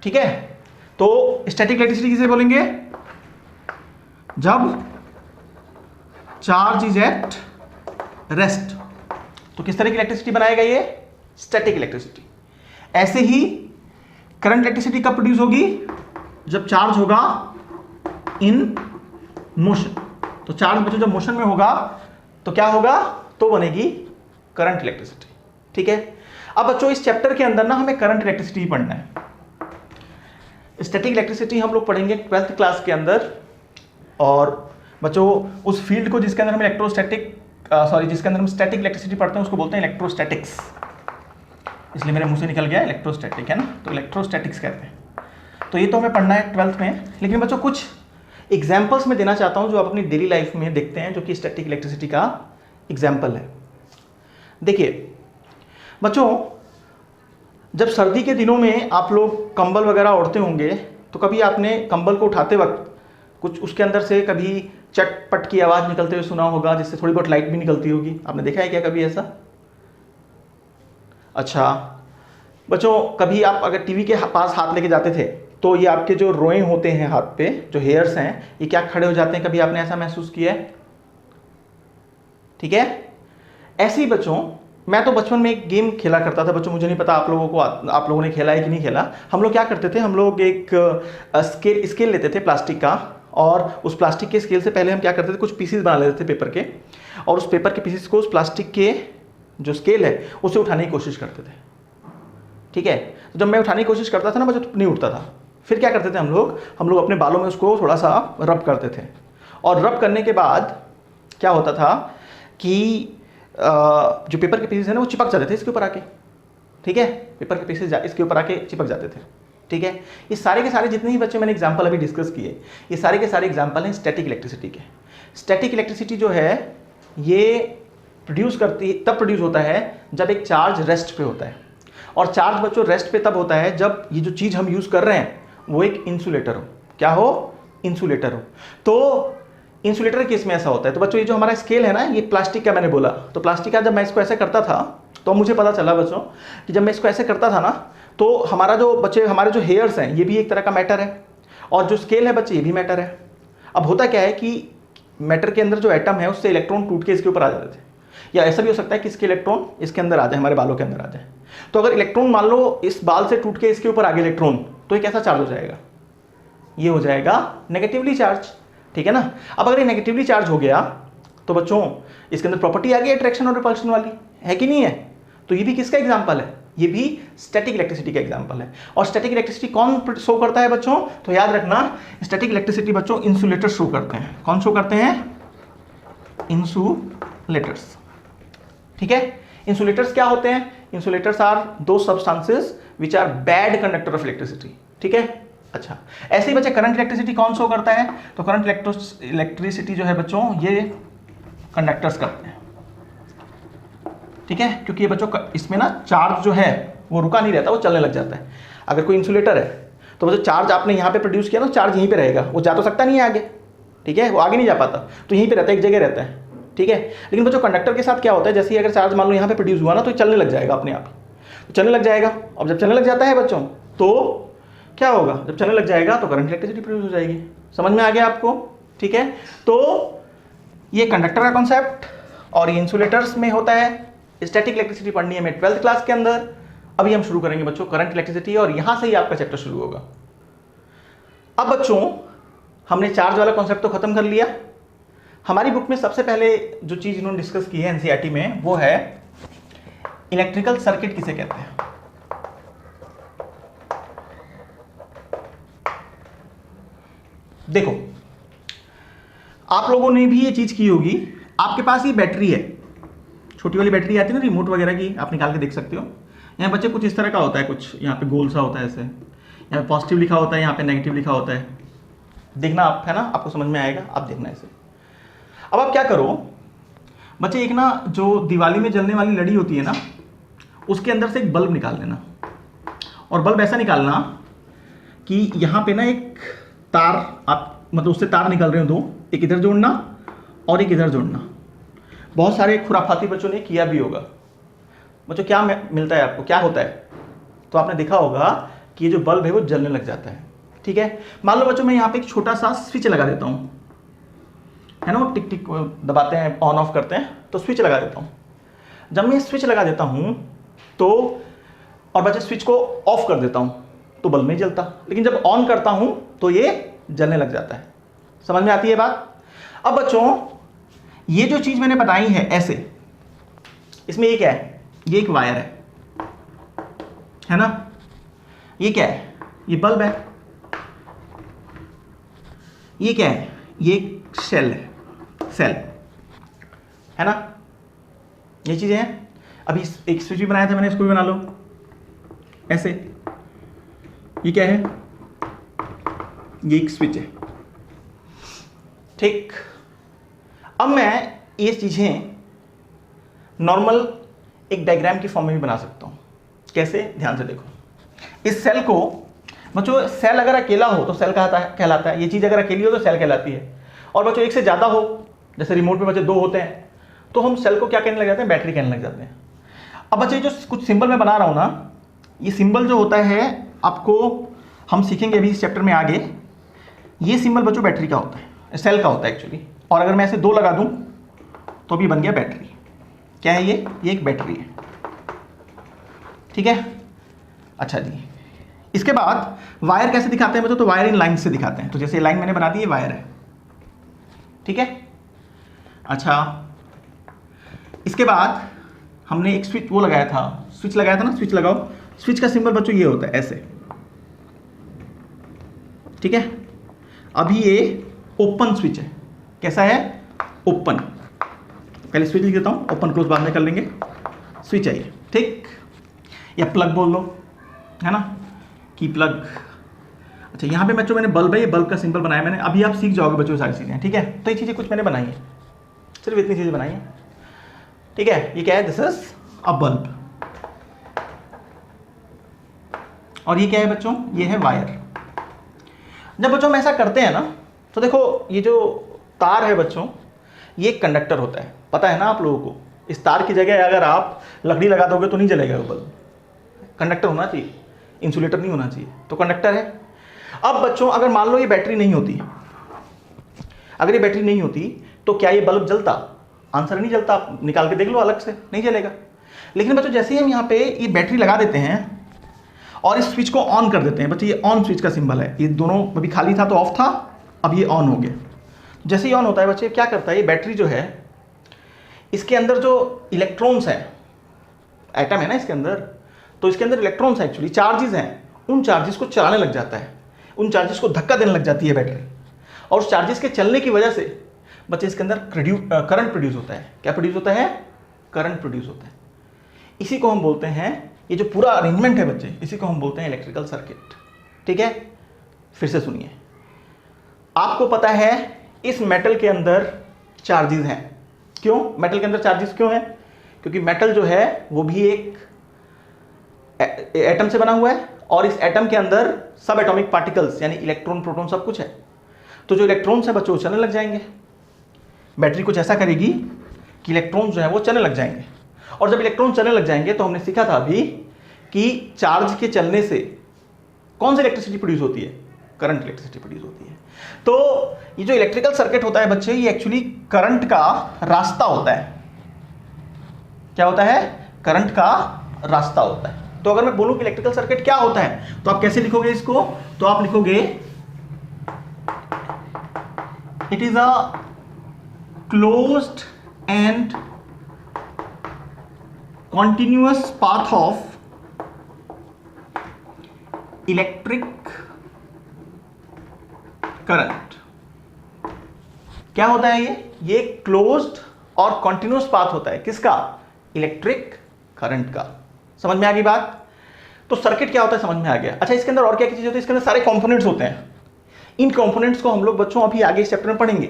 ठीक है, तो स्टैटिक इलेक्ट्रिसिटी किसे बोलेंगे? जब चार्ज इज एट रेस्ट। तो किस तरह की इलेक्ट्रिसिटी बनाएगा ये? Static electricity. ऐसे ही करंट इलेक्ट्रिसिटी कब प्रोड्यूस होगी? जब चार्ज होगा इन मोशन। तो चार्ज बच्चों जब मोशन में होगा तो क्या होगा? तो बनेगी करंट इलेक्ट्रिसिटी। ठीक है, अब बच्चों इस चैप्टर के अंदर ना हमें करंट इलेक्ट्रिसिटी पढ़ना है। स्टैटिक इलेक्ट्रिसिटी हम लोग पढ़ेंगे 12th क्लास के अंदर, और बच्चों उस फील्ड को जिसके अंदर हम जिसके अंदर हम स्टैटिक इलेक्ट्रिसिटी पढ़ते हैं उसको बोलते हैं इलेक्ट्रोस्टैटिक्स। इसलिए मेरे मुंह से निकल गया इलेक्ट्रोस्टैटिक, है ना, तो इलेक्ट्रोस्टैटिक्स कहते हैं। तो ये तो हमें पढ़ना है 12th में, लेकिन बच्चों कुछ एग्जाम्पल्स में देना चाहता हूं जो आप अपनी डेली लाइफ में देखते हैं, जो कि स्टैटिक इलेक्ट्रिसिटी का एग्जाम्पल है। देखिए बच्चों, जब सर्दी के दिनों में आप लोग कंबल वगैरह ओढ़ते होंगे तो कभी आपने कंबल को उठाते वक्त कुछ उसके अंदर से कभी चटपट की आवाज़ निकलते हुए सुना होगा, जिससे थोड़ी बहुत लाइट भी निकलती होगी। आपने देखा है क्या कभी ऐसा? अच्छा बच्चों, कभी आप अगर टीवी के पास हाथ लेके जाते थे तो ये आपके जो रोए होते हैं हाथ पे, जो हेयर्स हैं, ये क्या खड़े हो जाते हैं? कभी आपने ऐसा महसूस किया है? ठीक है, ऐसे ही बच्चों मैं तो बचपन में एक गेम खेला करता था बच्चों, मुझे नहीं पता आप लोगों ने खेला है कि नहीं खेला। हम लोग क्या करते थे, हम लोग एक स्केल लेते थे प्लास्टिक का, और उस प्लास्टिक के स्केल से पहले हम क्या करते थे, कुछ पीसेस बना लेते थे पेपर के, और उस पेपर के पीसेस को उस प्लास्टिक के जो स्केल है उसे उठाने की कोशिश करते थे। ठीक है, तो जब मैं उठाने की कोशिश करता था ना बच्चों, तो नहीं उठता था। फिर क्या करते थे हम लोग अपने बालों में उसको थोड़ा सा रब करते थे, और रब करने के बाद क्या होता था कि जो पेपर के पीसेस है ना वो चिपक जाते थे इसके ऊपर आके। ठीक है, पेपर के पीसेस इसके ऊपर आके चिपक जाते थे। ठीक है, ये सारे के सारे जितने ही बच्चे मैंने एग्जाम्पल अभी डिस्कस किए, ये सारे के सारे एग्जाम्पल हैं स्टैटिक इलेक्ट्रिसिटी के। स्टैटिक इलेक्ट्रिसिटी जो है ये तब प्रोड्यूस होता है जब एक चार्ज रेस्ट पे होता है, और चार्ज बच्चों रेस्ट पे तब होता है जब ये जो चीज़ हम यूज़ कर रहे हैं वो एक इंसुलेटर हो। क्या हो? इंसुलेटर हो। तो इंसुलेटर केस में ऐसा होता है। तो बच्चों ये जो हमारा स्केल है ना, ये प्लास्टिक का मैंने बोला, तो प्लास्टिक का जब मैं इसको ऐसे करता था तो मुझे पता चला बच्चों कि जब मैं इसको ऐसे करता था ना, तो हमारे जो हेयर्स हैं ये भी एक तरह का मैटर है, और जो स्केल है बच्चे ये भी मैटर है। अब होता क्या है कि मैटर के अंदर जो एटम है उससे इलेक्ट्रॉन टूट के इसके ऊपर आ जाते थे, या ऐसा भी हो सकता है कि इसके इलेक्ट्रॉन इसके अंदर आ जाए, हमारे बालों के अंदर आ जाए। तो अगर इलेक्ट्रॉन मान लो इस बाल से टूट के इसके ऊपर आ गए इलेक्ट्रॉन, तो ये कैसा चार्ज हो जाएगा? ये हो जाएगा नेगेटिवली चार्ज। ठीक है ना। अब अगर ये नेगेटिवली चार्ज हो गया तो बच्चों इसके अंदर प्रॉपर्टी आ गई अट्रैक्शन और रिपल्शन वाली, है कि नहीं है? तो ये भी किसका एग्जांपल है? ये भी स्टैटिक इलेक्ट्रिसिटी का एग्जांपल है। और स्टैटिक इलेक्ट्रिसिटी कौन शो करता है बच्चों? तो याद रखना, स्टैटिक इलेक्ट्रिसिटी बच्चों इंसुलेटर शो करते हैं। कौन शो करते हैं? इंसुलेटर्स। ठीक है, इंसुलेटर्स क्या होते हैं? Insulators are those substances which are bad conductor of electricity. ठीक है, अच्छा ऐसे ही बच्चे करंट इलेक्ट्रिसिटी कौन शो करता है? तो करंट इलेक्ट्रिसिटी जो है बच्चों ये कंडक्टर्स करते हैं। ठीक है, क्योंकि ये बच्चों इसमें ना चार्ज जो है वो रुका नहीं रहता, वो चलने लग जाता है। अगर कोई इंसुलेटर है तो बच्चों चार्ज आपने यहाँ पे प्रोड्यूस किया ना, चार्ज यहीं पे रहेगा, वो जा तो सकता नहीं है आगे। ठीक है, वो आगे नहीं जा पाता, तो यहीं पे रहता है, एक जगह रहता है। ठीक है, लेकिन बच्चों कंडक्टर के साथ क्या होता है, जैसे अगर चार्ज मान लो यहाँ पे प्रोड्यूस हुआ ना तो चलने लग जाएगा अपने आप, तो चलने लग जाएगा। अब जब चलने लग जाता है बच्चों तो क्या होगा, जब चलने लग जाएगा तो करंट इलेक्ट्रिसिटी प्रोड्यूस हो जाएगी। समझ में आ गया आपको? ठीक है, तो ये कंडक्टर का कॉन्सेप्ट और ये इंसुलेटर्स में होता है। स्टैटिक इलेक्ट्रिसिटी पढ़नी है हमें 12th क्लास के अंदर। अभी हम शुरू करेंगे बच्चों करंट इलेक्ट्रिसिटी, और यहां से ही आपका चैप्टर शुरू होगा। अब बच्चों हमने चार्ज वाला कॉन्सेप्ट तो खत्म कर लिया। हमारी बुक में सबसे पहले जो चीज इन्होंने डिस्कस की है एनसीईआरटी में, वो है इलेक्ट्रिकल सर्किट किसे कहते हैं। देखो आप लोगों ने भी ये चीज की होगी, आपके पास ये बैटरी है, छोटी वाली बैटरी आती है ना रिमोट वगैरह की, आप निकाल के देख सकते हो। यहाँ बच्चे कुछ इस तरह का होता है, कुछ यहाँ पे गोल सा होता है ऐसे, यहाँ पे पॉजिटिव लिखा होता है, यहाँ पे नेगेटिव लिखा होता है। देखना आप, है ना, आपको समझ में आएगा, आप देखना ऐसे। अब आप क्या करो बच्चे, एक ना जो दिवाली में जलने वाली लड़ी होती है ना, उसके अंदर से एक बल्ब निकाल लेना, और बल्ब ऐसा निकालना कि यहाँ पे ना एक तार, आप मतलब उससे तार निकल रहे हो दो, एक इधर जोड़ना और एक इधर जोड़ना। बहुत सारे खुराफाती बच्चों ने किया भी होगा। बच्चों क्या मिलता है आपको, क्या होता है? तो आपने देखा होगा कि ये जो बल्ब है वो जलने लग जाता है। ठीक है, मान लो बच्चों मैं यहाँ पे एक छोटा सा स्विच लगा देता हूँ, है ना, वो टिक टिक दबाते हैं, ऑन ऑफ करते हैं, तो स्विच लगा देता हूँ। जब मैं स्विच लगा देता हूँ तो, और बच्चे स्विच को ऑफ कर देता हूँ तो बल्ब नहीं जलता, लेकिन जब ऑन करता हूँ तो ये जलने लग जाता है। समझ में आती है बात? अब बच्चों ये जो चीज मैंने बताई है ऐसे, इसमें ये क्या है, ये एक वायर है ना, ये क्या है, ये बल्ब है, ये क्या है, ये एक सेल है, सेल है ना, ये चीजें हैं। अभी एक स्विच भी बनाया था मैंने, इसको भी बना लो ऐसे। ये क्या है, ये एक स्विच है। ठीक, अब मैं ये चीजें नॉर्मल एक डायग्राम की फॉर्म में भी बना सकता हूं। कैसे, ध्यान से देखो। इस सेल को बच्चों, सेल अगर अकेला हो तो सेल कहलाता है, ये चीज अगर अकेली हो तो सेल कहलाती है। और बच्चों एक से ज्यादा हो, जैसे रिमोट में बच्चे दो होते हैं, तो हम सेल को क्या कहने लग जाते हैं, बैटरी कहने लग जाते हैं। अब बच्चे जो कुछ सिंबल मैं बना रहा हूं ना, ये सिंबल जो होता है आपको हम सीखेंगे अभी इस चैप्टर में आगे। ये सिंबल बच्चों बैटरी का होता है, सेल का होता है एक्चुअली। और अगर मैं ऐसे दो लगा दूं तो भी बन गया बैटरी। क्या है ये एक बैटरी है। ठीक है, अच्छा जी। इसके बाद वायर कैसे दिखाते हैं बच्चों, तो वायर इन लाइन से दिखाते हैं। तो जैसे लाइन मैंने बना दी, ये वायर है। ठीक है, अच्छा इसके बाद हमने एक स्विच वो लगाया था, स्विच लगाया था ना, स्विच लगाओ। स्विच का सिंबल बच्चों ये होता है ऐसे। ठीक है, अभी ये ओपन स्विच है। कैसा है, ओपन। पहले स्विच लिख देता हूं, ओपन क्लोज बाद में कर लेंगे। स्विच है ये, ठीक, या प्लग बोल लो, है ना, की प्लग। अच्छा यहाँ पे बच्चों मैंने बल्ब है, ये बल्ब का सिंबल बनाया मैंने। अभी आप सीख जाओगे बच्चों सारी चीजें। ठीक है, तो ये चीजें कुछ मैंने बनाई है, सिर्फ इतनी चीजें बनाई है। ठीक है, ये क्या है, दिस इज अ बल्ब। और ये क्या है बच्चों, ये है वायर। जब बच्चों हम ऐसा करते हैं ना, तो देखो ये जो तार है बच्चों, ये एक कंडक्टर होता है, पता है ना आप लोगों को। इस तार की जगह अगर आप लकड़ी लगा दोगे तो नहीं जलेगा वो बल्ब। कंडक्टर होना चाहिए, इंसुलेटर नहीं होना चाहिए, तो कंडक्टर है। अब बच्चों अगर मान लो ये बैटरी नहीं होती, अगर ये बैटरी नहीं होती तो क्या ये बल्ब जलता? आंसर नहीं जलता। आप निकाल के देख लो अलग से, नहीं जलेगा। लेकिन बच्चों जैसे ही हम यहाँ पे ये बैटरी लगा देते हैं और इस स्विच को ऑन कर देते हैं, बच्चों ये ऑन स्विच का सिंबल है। ये दोनों अभी खाली था तो ऑफ था, अब ये ऑन हो गया। जैसे ही ऑन होता है बच्चे, क्या करता है, ये बैटरी जो है, इसके अंदर जो इलेक्ट्रॉन्स हैं, एटम है ना इसके अंदर, तो इसके अंदर इलेक्ट्रॉन्स हैं, एक्चुअली चार्जेस हैं, उन चार्जेस को चलाने लग जाता है, उन चार्जेस को धक्का देने लग जाती है बैटरी। और उस चार्जेस के चलने की वजह से बच्चे इसके अंदर करंट प्रोड्यूस होता है। क्या प्रोड्यूस होता है, करंट प्रोड्यूस होता है। इसी को हम बोलते हैं, ये जो पूरा अरेंजमेंट है बच्चे, इसी को हम बोलते हैं इलेक्ट्रिकल सर्किट। ठीक है, फिर से सुनिए, आपको पता है इस मेटल के अंदर चार्जेस हैं। क्यों मेटल के अंदर चार्जेस क्यों हैं? क्योंकि मेटल जो है वो भी एक एटम से बना हुआ है, और इस एटम के अंदर सब एटॉमिक पार्टिकल्स यानी इलेक्ट्रॉन प्रोटॉन सब कुछ है। तो जो इलेक्ट्रॉन्स है बच्चों चलने लग जाएंगे। बैटरी कुछ ऐसा करेगी कि इलेक्ट्रॉन्स जो है वो चलने लग जाएंगे, और जब इलेक्ट्रॉन चलने लग जाएंगे तो हमने सीखा था अभी कि चार्ज के चलने से कौन सी इलेक्ट्रिसिटी प्रोड्यूस होती है? करंट इलेक्ट्रिसिटी प्रोड्यूस होती है। तो ये जो इलेक्ट्रिकल सर्किट होता है बच्चे, ये एक्चुअली करंट का रास्ता होता है। क्या होता है? करंट का रास्ता होता है। तो अगर मैं बोलूं कि इलेक्ट्रिकल सर्किट क्या होता है तो आप कैसे लिखोगे इसको? तो आप लिखोगे it is a closed end continuous path of electric current. क्या होता है ये क्लोज्ड और कॉन्टिन्यूअस पाथ होता है। किसका? इलेक्ट्रिक करंट का। समझ में आ गई बात? तो सर्किट क्या होता है समझ में आ गया। अच्छा, इसके अंदर और क्या चीज होती है? इसके अंदर सारे कंपोनेंट्स होते हैं। इन कंपोनेंट्स को हम लोग बच्चों अभी आगे इस चैप्टर में पढ़ेंगे।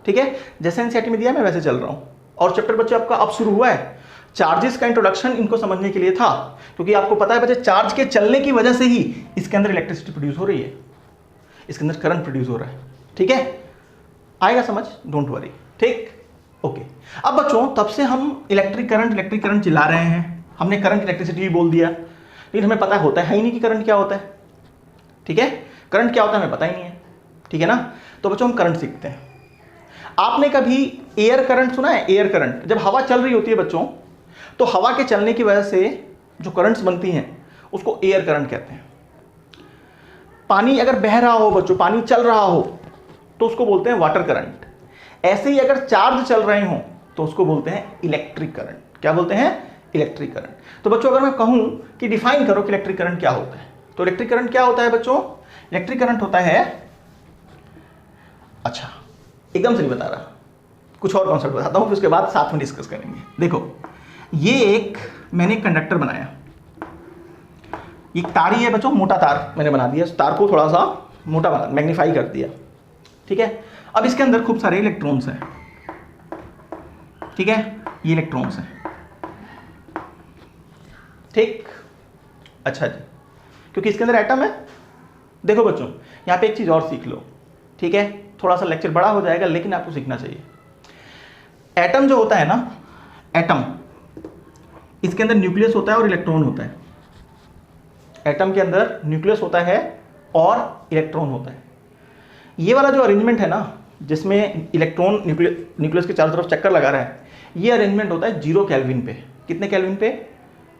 ठीक है, जैसे एनसीईआरटी में दिया मैं वैसे चल रहा हूं, और चैप्टर बच्चे आपका अब शुरू हुआ है। चार्जेस का इंट्रोडक्शन इनको समझने के लिए था, क्योंकि आपको पता है बच्चे चार्ज के चलने की वजह से ही इसके अंदर इलेक्ट्रिसिटी प्रोड्यूस हो रही है, इसके अंदर करंट प्रोड्यूस हो रहा है। ठीक है, आएगा समझ, डोंट वरी। ठीक, ओके। अब बच्चों तब से हम इलेक्ट्रिक करंट चिल्ला रहे हैं, हमने करंट इलेक्ट्रिसिटी भी बोल दिया, लेकिन हमें पता होता है ही नहीं कि करंट क्या होता है। ठीक है, करंट क्या होता है हमें पता ही नहीं है। ठीक है ना? तो बच्चों हम करंट सीखते हैं। आपने कभी एयर करंट सुना है? एयर करंट, जब हवा चल रही होती है बच्चों, तो हवा के चलने की वजह से जो करंट्स बनती हैं उसको एयर करंट कहते हैं। पानी अगर बह रहा हो बच्चों, पानी चल रहा हो, तो उसको बोलते हैं वाटर करंट। ऐसे ही अगर चार्ज चल रहे हो तो उसको बोलते हैं इलेक्ट्रिक करंट। क्या बोलते हैं? Electric current. तो बच्चों अगर मैं कहूं कि डिफाइन करो कि इलेक्ट्रिक करंट क्या होता है, तो इलेक्ट्रिक करंट क्या होता है बच्चों? इलेक्ट्रिक करंट होता है, अच्छा एकदम से नहीं बता रहा, कुछ और कॉन्सेप्ट बताता हूं, फिर उसके बाद साथ में डिस्कस करेंगे। देखो, ये एक मैंने कंडक्टर बनाया, एक तार ही है बच्चों, मोटा तार मैंने बना दिया, तार को थोड़ा सा मोटा बना, मैग्नीफाई कर दिया। ठीक है, अब इसके अंदर खूब सारे इलेक्ट्रॉन्स हैं। ठीक है, ये इलेक्ट्रॉन्स हैं। ठीक, अच्छा जी, क्योंकि इसके अंदर एटम है। देखो बच्चों, यहाँ पे एक चीज और सीख लो। ठीक है, थोड़ा सा लेक्चर बड़ा हो जाएगा लेकिन आपको सीखना चाहिए। एटम जो होता है ना, एटम, इसके अंदर न्यूक्लियस होता है और इलेक्ट्रॉन होता है। एटम के अंदर न्यूक्लियस होता है और इलेक्ट्रॉन होता है। ये वाला जो अरेंजमेंट है ना, जिसमें इलेक्ट्रॉन न्यूक्लियस के चारों तरफ चक्कर लगा रहा है, ये अरेंजमेंट होता है 0 केल्विन पे। कितने केल्विन पे?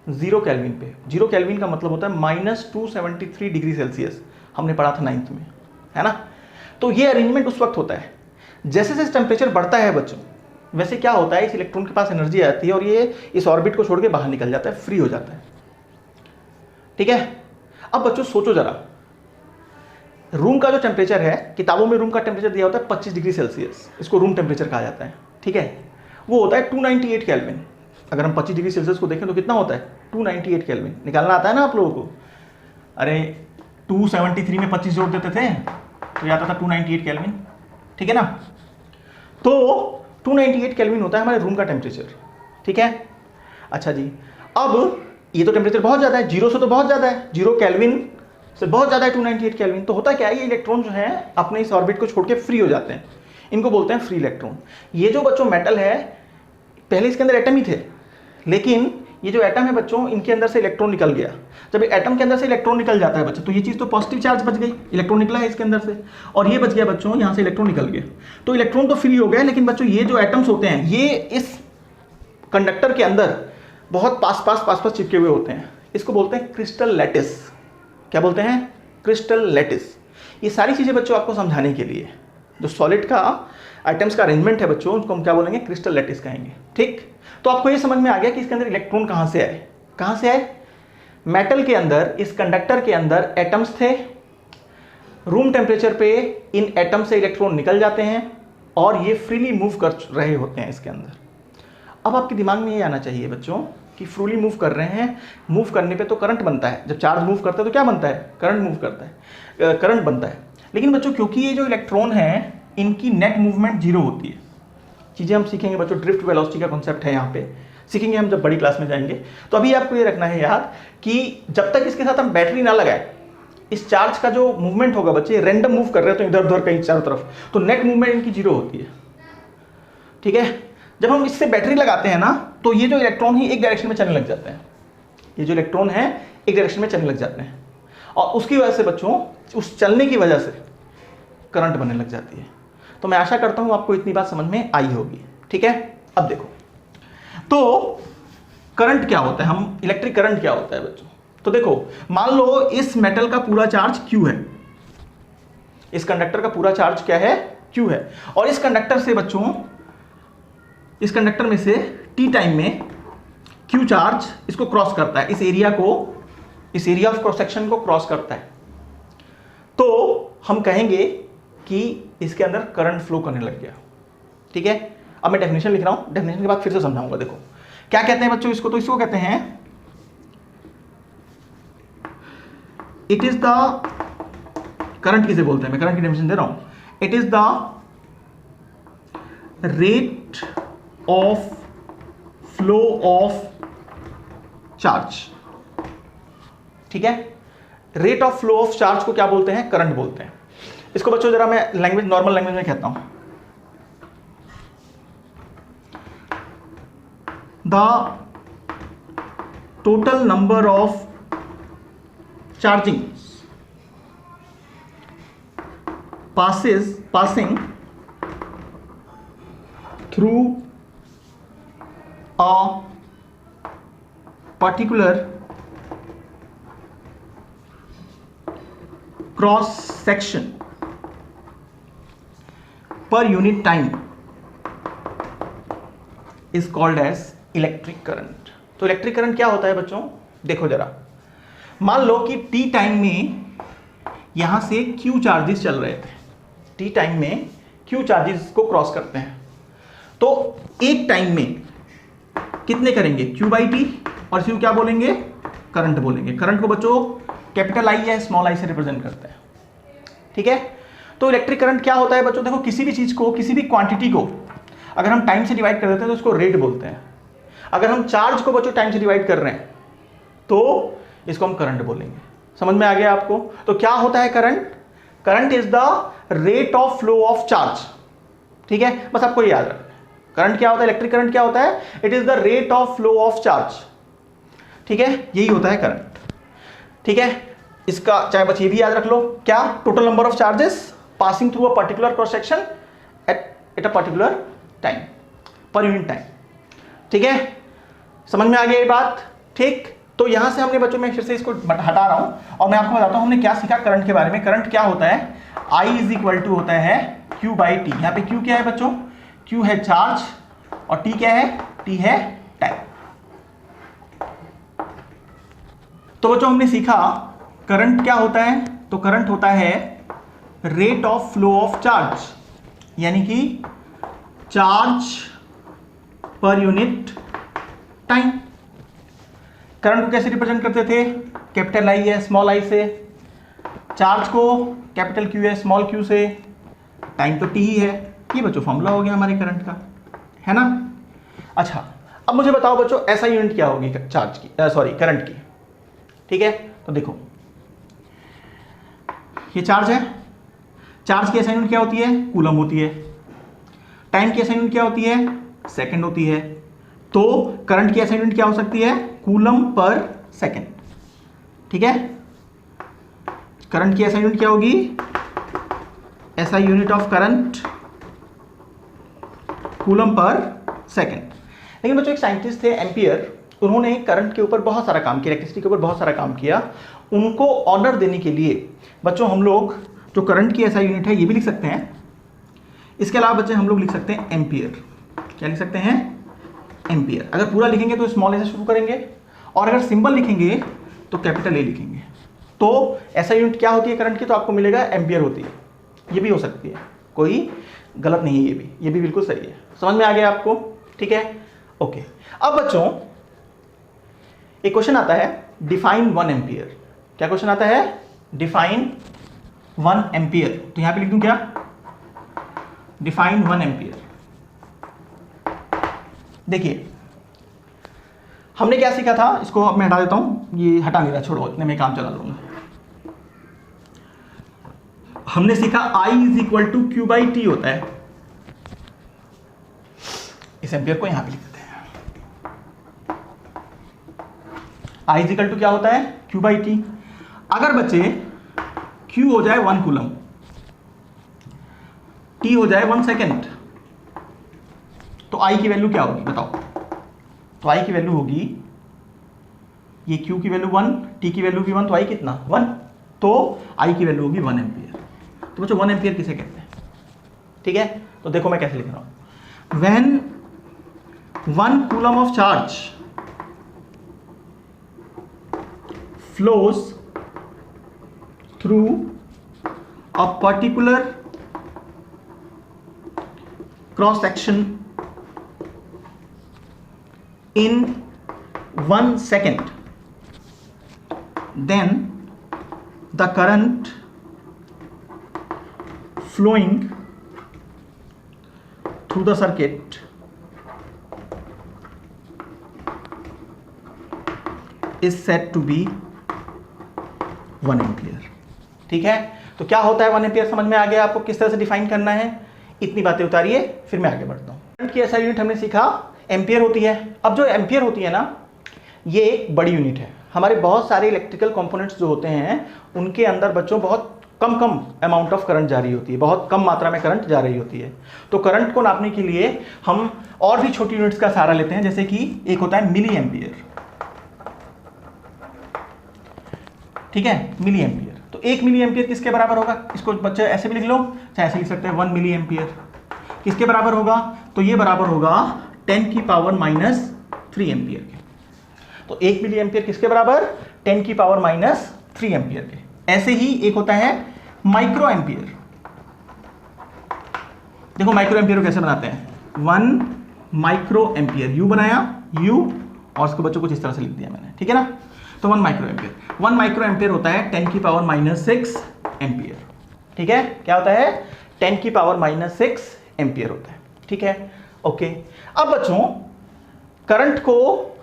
0 केल्विन पे। 0 केल्विन का मतलब होता है -273 डिग्री सेल्सियस। हमने पढ़ा था 9th में, है ना? तो ये अरेंजमेंट उस वक्त होता है। जैसे जैसे टेम्परेचर बढ़ता है बच्चों, वैसे क्या होता है, इस इलेक्ट्रॉन के पास एनर्जी आती है और ये इस ऑर्बिट को छोड़ के बाहर निकल जाता है, फ्री हो जाता है। ठीक है, अब बच्चों सोचो जरा, रूम का जो टेम्परेचर है, किताबों में रूम का टेम्परेचर दिया होता है 25 डिग्री सेल्सियस, इसको रूम टेम्परेचर कहा जाता है। ठीक है, वो होता है 298 केल्विन। अगर हम 25 डिग्री सेल्सियस को देखें तो कितना होता है? 298 केल्विन। निकालना आता है ना आप लोगों को? अरे 273 में 25 जोड़ देते थे तो आता था 298 केल्विन। ठीक है ना? तो 298 केल्विन होता है हमारे रूम का टेम्परेचर। ठीक है, अच्छा जी, अब ये तो टेम्परेचर बहुत ज़्यादा है, 0 से तो बहुत ज़्यादा है, 0 केल्विन से बहुत ज़्यादा है 298 केल्विन। तो होता क्या है, ये इलेक्ट्रॉन जो है अपने इस ऑर्बिट को छोड़ के फ्री हो जाते हैं, इनको बोलते हैं फ्री इलेक्ट्रॉन। ये जो बच्चों मेटल है, पहले इसके अंदर एटम ही थे, लेकिन ये जो एटम है बच्चों, इनके अंदर से इलेक्ट्रॉन निकल गया। जब एटम के अंदर से इलेक्ट्रॉन निकल जाता है बच्चों, तो ये चीज़ तो पॉजिटिव चार्ज बच गई, इलेक्ट्रॉन निकला है इसके अंदर से, और ये बच गया बच्चों, यहाँ से इलेक्ट्रॉन निकल गया। तो इलेक्ट्रॉन तो फ्री हो गए, लेकिन बच्चों ये जो एटम्स होते हैं, ये इस कंडक्टर के अंदर बहुत पास चिपके हुए होते हैं। इसको बोलते हैं क्रिस्टल लैटिस। क्या बोलते हैं? Crystal lattice. ये सारी चीज़ें बच्चों आपको समझाने के लिए, जो सॉलिड का आइटम्स का अरेंजमेंट है बच्चों, उसको हम क्या बोलेंगे? क्रिस्टल लैटिस कहेंगे। ठीक, तो आपको ये समझ में आ गया कि इसके अंदर इलेक्ट्रॉन कहाँ से आए। कहाँ से आए? मेटल के अंदर, इस कंडक्टर के अंदर एटम्स थे, रूम टेम्परेचर पे इन एटम से इलेक्ट्रॉन निकल जाते हैं और ये फ्रीली मूव कर रहे होते हैं इसके अंदर। अब आपके दिमाग में ये आना चाहिए बच्चों कि फ्रीली मूव कर रहे हैं, मूव करने पे तो करंट बनता है, जब चार्ज मूव करता है तो क्या बनता है, करंट मूव करता है, करंट बनता है। लेकिन बच्चों क्योंकि ये जो इलेक्ट्रॉन है इनकी नेट मूवमेंट जीरो होती है, चीज़ें हम सीखेंगे बच्चों, ड्रिफ्ट वेलोसिटी का कॉन्सेप्ट है यहाँ पे, सीखेंगे हम जब बड़ी क्लास में जाएंगे। तो अभी आपको ये रखना है याद कि जब तक इसके साथ हम बैटरी ना लगाए, इस चार्ज का जो मूवमेंट होगा बच्चे रैंडम मूव कर रहे हैं तो इधर उधर कहीं चारों तरफ, तो नेट मूवमेंट इनकी जीरो होती है, ठीक है। जब हम इससे बैटरी लगाते हैं ना तो ये जो इलेक्ट्रॉन ही एक डायरेक्शन में चलने लग जाते हैं, ये जो इलेक्ट्रॉन है एक डायरेक्शन में चलने लग जाते हैं, और उसकी वजह से बच्चों उस चलने की वजह से करंट बनने लग जाती है। तो मैं आशा करता हूं आपको इतनी बात समझ में आई होगी, ठीक है। अब देखो तो करंट क्या होता है, हम इलेक्ट्रिक करंट क्या होता है बच्चों। तो देखो मान लो इस मेटल का पूरा चार्ज Q है, इस कंडक्टर का पूरा चार्ज क्या है, Q है, और इस कंडक्टर से बच्चों, इस कंडक्टर में से T टाइम में Q चार्ज इसको क्रॉस करता है, इस एरिया को, इस एरिया ऑफ क्रॉस सेक्शन को क्रॉस करता है, तो हम कहेंगे कि इसके अंदर करंट फ्लो करने लग गया, ठीक है। अब मैं डेफिनेशन लिख रहा हूं, डेफिनेशन के बाद फिर से समझाऊंगा। देखो क्या कहते हैं बच्चों इसको, तो इसको कहते हैं इट इज द, करंट किसे बोलते हैं, मैं करंट की डेफिनेशन दे रहा हूं, it is the rate of flow of charge, ठीक है। Rate of flow of charge को क्या बोलते हैं, करंट बोलते हैं। इसको बच्चों जरा मैं लैंग्वेज, नॉर्मल लैंग्वेज में कहता हूं, the total number of charging passing through a particular cross section per unit time is called as electric current। तो इलेक्ट्रिक करंट क्या होता है बच्चों, देखो जरा, मान लो कि t टाइम में यहां से Q चार्जेस चल रहे थे, T टाइम में Q चार्जेस को क्रॉस करते हैं, तो एक टाइम में कितने करेंगे, Q बाई टी, और Q क्या बोलेंगे, करंट बोलेंगे। करंट को बच्चों कैपिटल आई या स्मॉल आई से रिप्रेजेंट करते हैं, ठीक है। तो इलेक्ट्रिक करंट क्या होता है बच्चों, देखो किसी भी चीज को, किसी भी क्वांटिटी को अगर हम टाइम से डिवाइड कर देते हैं तो उसको रेट बोलते हैं। अगर हम चार्ज को बच्चों टाइम से डिवाइड कर रहे हैं तो इसको हम करंट बोलेंगे। समझ में आ गया आपको। तो क्या होता है current, current is the rate of flow of charge, ठीक है। बस आपको याद रखना करंट क्या होता है, इलेक्ट्रिक करंट क्या होता है, it is the rate of flow of charge, ठीक है, यही होता है करंट, ठीक है। इसका चाहे बस ये भी याद रख लो, क्या, total number of charges passing through a particular cross section at a particular time, per unit time, ठीक है। समझ में आ गया ये बात, ठीक। तो यहां से हमने बच्चों, मैं फिर से इसको हटा रहा हूं और मैं आपको बताता हूं हमने क्या सीखा करंट के बारे में। करंट क्या होता है, I इज इक्वल टू होता है Q बाई टी। यहाँ पे Q क्या है बच्चों, Q है चार्ज और T क्या है, T है टाइम। तो बच्चों हमने सीखा करंट क्या होता है, तो करंट होता है rate of flow of charge, यानी कि charge per unit time. Current को कैसे रिप्रेजेंट करते थे, कैपिटल आई है स्मॉल आई से, चार्ज को कैपिटल क्यू है स्मॉल क्यू से, टाइम तो टी ही है। ये बच्चों फॉर्मूला हो गया हमारे करंट का, है ना। अच्छा अब मुझे बताओ बच्चों ऐसा यूनिट क्या होगी चार्ज की, सॉरी करंट की, ठीक है। तो देखो ये चार्ज है, चार्ज की ऐसा यूनिट क्या होती है, कूलम होती है। टाइम की ऐसा यूनिट क्या होती है, सेकंड होती है। तो करंट की ऐसा यूनिट क्या हो सकती है, कूलम पर सेकंड, ठीक है। करंट की ऐसा यूनिट क्या होगी, ऐसा unit of current coulomb per second. लेकिन बच्चों एक साइंटिस्ट थे एम्पियर, उन्होंने करंट के ऊपर बहुत सारा काम किया, इलेक्ट्रिसिटी के ऊपर बहुत सारा काम किया। उनको ऑर्डर देने के लिए बच्चों हम लोग जो करंट की ऐसा यूनिट है ये भी लिख सकते हैं। इसके अलावा बच्चे हम लोग लिख सकते हैं एम्पियर। क्या लिख सकते हैं, एम्पियर। अगर पूरा लिखेंगे तो स्मॉल ए से शुरू करेंगे, और अगर सिंबल लिखेंगे तो कैपिटल ए लिखेंगे। तो ऐसा यूनिट क्या होती है करंट की, तो आपको मिलेगा एम्पियर होती है। ये भी हो सकती है, कोई गलत नहीं है, ये भी बिल्कुल सही है। समझ में आ गया आपको, ठीक है, ओके। अब बच्चों एक क्वेश्चन आता है डिफाइन 1 एम्पियर। क्या क्वेश्चन आता है? Define 1 ampere. तो यहां पे लिख दूं क्या? Define 1 ampere. देखिए हमने क्या सीखा था, इसको अब मैं हटा देता हूं, ये हटा नहीं रहा, छोड़ो, इतने में काम चला लूंगा। हमने सीखा I is equal to Q by T होता है। इस एम्पियर को यहां पे लिख देते हैं। I इज इक्वल टू क्या होता है? Q by T. अगर बच्चे Q हो जाए 1 कूलम, T हो जाए 1 सेकेंड, तो I की वैल्यू क्या होगी बताओ? तो I की वैल्यू होगी, ये Q की वैल्यू 1, T की वैल्यू भी 1, तो I कितना? 1। तो I की वैल्यू होगी 1 एम्पियर। तो बच्चों 1 एम्पियर किसे कहते हैं? ठीक है, तो देखो मैं कैसे लिख रहा हूं। When 1 coulomb of charge flows through a particular cross section in 1 second, then the current flowing through the circuit is said to be 1 ampere. ठीक है, तो क्या होता है 1 एम्पियर? समझ में आ गया आपको किस तरह से डिफाइन करना है? इतनी बातें उतारिए, फिर मैं आगे बढ़ता हूं। करंट की ऐसा यूनिट हमने सीखा एम्पियर होती है। अब जो एम्पियर होती है ना, ये एक बड़ी यूनिट है। हमारे बहुत सारे इलेक्ट्रिकल कंपोनेंट्स जो होते हैं उनके अंदर बच्चों बहुत कम अमाउंट ऑफ करंट जा रही होती है, बहुत कम मात्रा में करंट जा रही होती है। तो करंट को नापने के लिए हम और भी छोटी यूनिट्स का सहारा लेते हैं, जैसे कि एक होता है मिली एम्पियर। ठीक है, मिली एम्पियर। तो 1 मिली एम्पियर किसके बराबर होगा? इसको बच्चे ऐसे भी लिख लो, चाहे ऐसे लिख सकते हैं, 1 मिली एम्पियर किसके बराबर होगा? तो ये बराबर होगा 10 की पावर माइनस 3 एम्पियर के। तो 1 मिली एम्पियर किसके बराबर? 10 की पावर माइनस 3 एम्पियर के। ऐसे ही एक होता है माइक्रो एम्पियर। देखो माइक्रो एम्पियर को कैसे बनाते हैं? 1 माइक्रो एम्पियर, यू बनाया, यू, और इसको बच्चों कुछ इस तरह से लिख दिया मैंने। ठीक है ना, तो 1 माइक्रो एम्पियर। 1 माइक्रो एम्पियर होता है 10 की पावर माइनस 6 एम्पियर। ठीक है, क्या होता है? 10 की पावर माइनस 6 एम्पियर होता है। ठीक है, ओके। अब बच्चों करंट को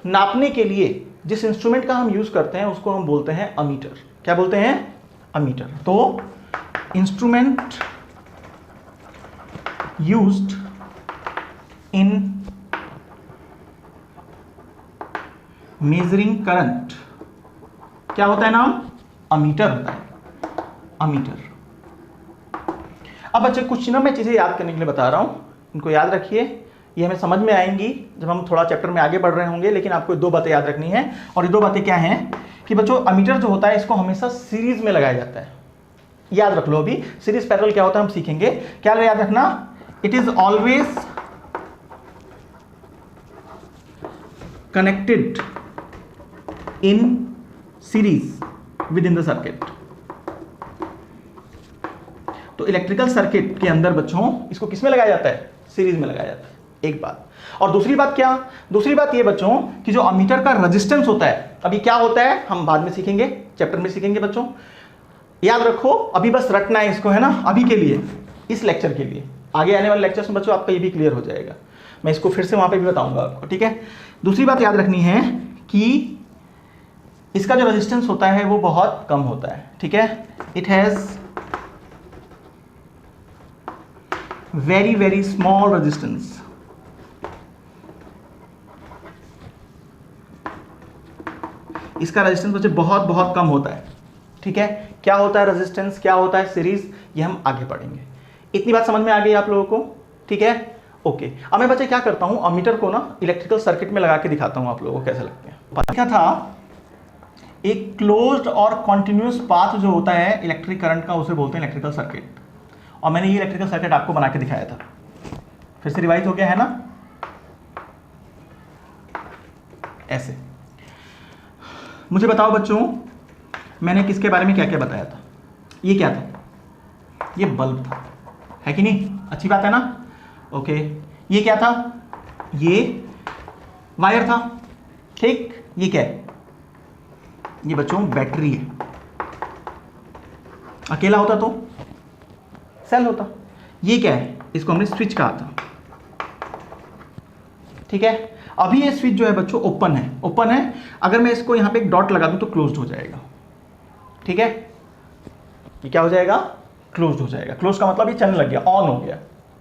नापने के लिए जिस इंस्ट्रूमेंट का हम यूज करते हैं उसको हम बोलते हैं अमीटर। क्या बोलते हैं? अमीटर। तो instrument used in measuring current क्या होता है नाम? अमीटर होता है, अमीटर। अब बच्चे कुछ ना मैं चीजें याद करने के लिए बता रहा हूं, इनको याद रखिए, ये हमें समझ में आएंगी जब हम थोड़ा चैप्टर में आगे बढ़ रहे होंगे। लेकिन आपको 2 बातें याद रखनी है, और ये 2 बातें क्या हैं कि बच्चों अमीटर जो होता है इसको हमेशा सीरीज में लगाया जाता है। याद रख लो, अभी सीरीज पैरेलल क्या होता है हम सीखेंगे। क्या याद रखना? It is always connected in series with in the circuit. तो इलेक्ट्रिकल सर्किट के अंदर बच्चों इसको किस में लगाया जाता है? सीरीज में लगाया जाता है। एक बात। और दूसरी बात क्या? दूसरी बात ये बच्चों कि जो अमीटर का रेजिस्टेंस होता है, अभी क्या होता है हम बाद में सीखेंगे, चैप्टर में सीखेंगे बच्चों। याद रखो, अभी बस रटना है इसको, है ना, अभी के लिए, इस लेक्चर के लिए। आगे आने वाले लेक्चर्स में बच्चों आपका ये भी क्लियर हो जाएगा, मैं इसको फिर से वहां पे भी बताऊंगा आपको। ठीक है, दूसरी बात याद रखनी है कि इसका जो रेजिस्टेंस होता है वो बहुत कम होता है। ठीक है, it has very very small resistance. इसका रेजिस्टेंस बच्चे बहुत बहुत कम होता है। ठीक है, क्या होता है रेजिस्टेंस, क्या होता है सीरीज, ये हम आगे पढ़ेंगे। इतनी बात समझ में आ गई आप लोगों को? ठीक है, ओके। अब मैं बच्चे क्या करता हूं, अमीटर को ना इलेक्ट्रिकल सर्किट में लगा के दिखाता हूं आप लोगों को कैसे लगते हैं। क्या था, एक क्लोज्ड और कॉन्टिन्यूस पाथ जो होता है इलेक्ट्रिक करंट का, उसे बोलते हैं इलेक्ट्रिकल सर्किट। और मैंने ये इलेक्ट्रिकल सर्किट आपको बना के दिखाया था, फिर से रिवाइज हो गया है ना, ऐसे। मुझे बताओ बच्चों, मैंने किसके बारे में क्या क्या बताया था? ये क्या था? ये बल्ब था, है कि नहीं? अच्छी बात है ना, ओके। ये क्या था? ये वायर था, ठीक। ये क्या है? ये बच्चों बैटरी है, अकेला होता तो सेल होता। ये क्या है, इसको हमने स्विच कहा था, ठीक है। अभी ये स्विच जो है बच्चों ओपन है, ओपन है। अगर मैं इसको यहां पे एक डॉट लगा दूं तो क्लोज्ड हो जाएगा, ठीक है। ये क्या हो जाएगा, क्लोज्ड हो जाएगा। क्लोज का मतलब ये चलने लग गया, ऑन हो गया,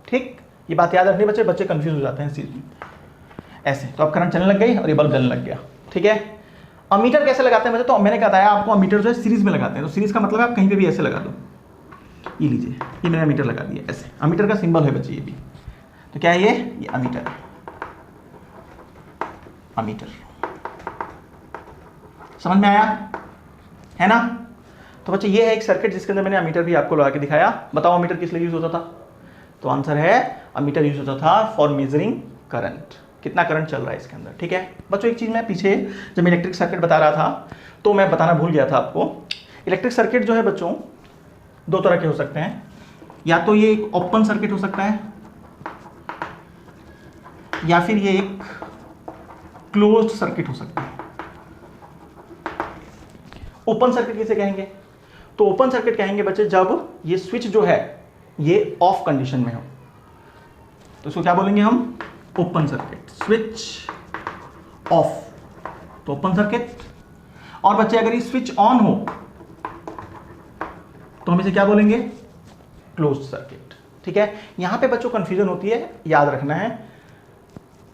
ठीक। ये बात याद रखनी बच्चे, बच्चे कंफ्यूज हो जाते हैं इस चीज में। ऐसे तो अब करंट चलने लग गई और ये बल्ब जलने लग गया, ठीक है। अमीटर कैसे लगाते हैं बच्चे, तो मैंने बताया आपको, अमीटर जो है सीरीज में लगाते हैं। तो सीरीज का मतलब आप कहीं पे भी ऐसे लगा दो, ये लीजिए, ये मैंने अमीटर लगा दिया ऐसे। अमीटर का सिंबल है बच्चे ये भी। तो क्या है ये अमीटर है, अमीटर। समझ में आया है ना। तो बच्चे ये है एक सर्किट जिसके अंदर मैंने अमीटर भी आपको लगा के दिखाया। बताओ अमीटर किस लिए यूज होता था, तो आंसर है अमीटर यूज होता था फॉर मेजरिंग करंट, कितना करंट चल रहा है इसके अंदर, ठीक है। बच्चों एक चीज मैं पीछे जब इलेक्ट्रिक सर्किट बता रहा था तो मैं बताना भूल गया था आपको। इलेक्ट्रिक सर्किट जो है बच्चों दो तरह के हो सकते हैं, या तो ये एक ओपन सर्किट हो सकता है या फिर ये एक क्लोज्ड सर्किट हो सकता है। ओपन सर्किट किसे कहेंगे, तो ओपन सर्किट कहेंगे बच्चे जब ये स्विच जो है ये ऑफ कंडीशन में हो, तो इसको क्या बोलेंगे हम, ओपन सर्किट। स्विच ऑफ तो ओपन सर्किट। और बच्चे अगर ये स्विच ऑन हो तो हम इसे क्या बोलेंगे, क्लोज्ड सर्किट, ठीक है। यहां पे बच्चों कंफ्यूजन होती है, याद रखना है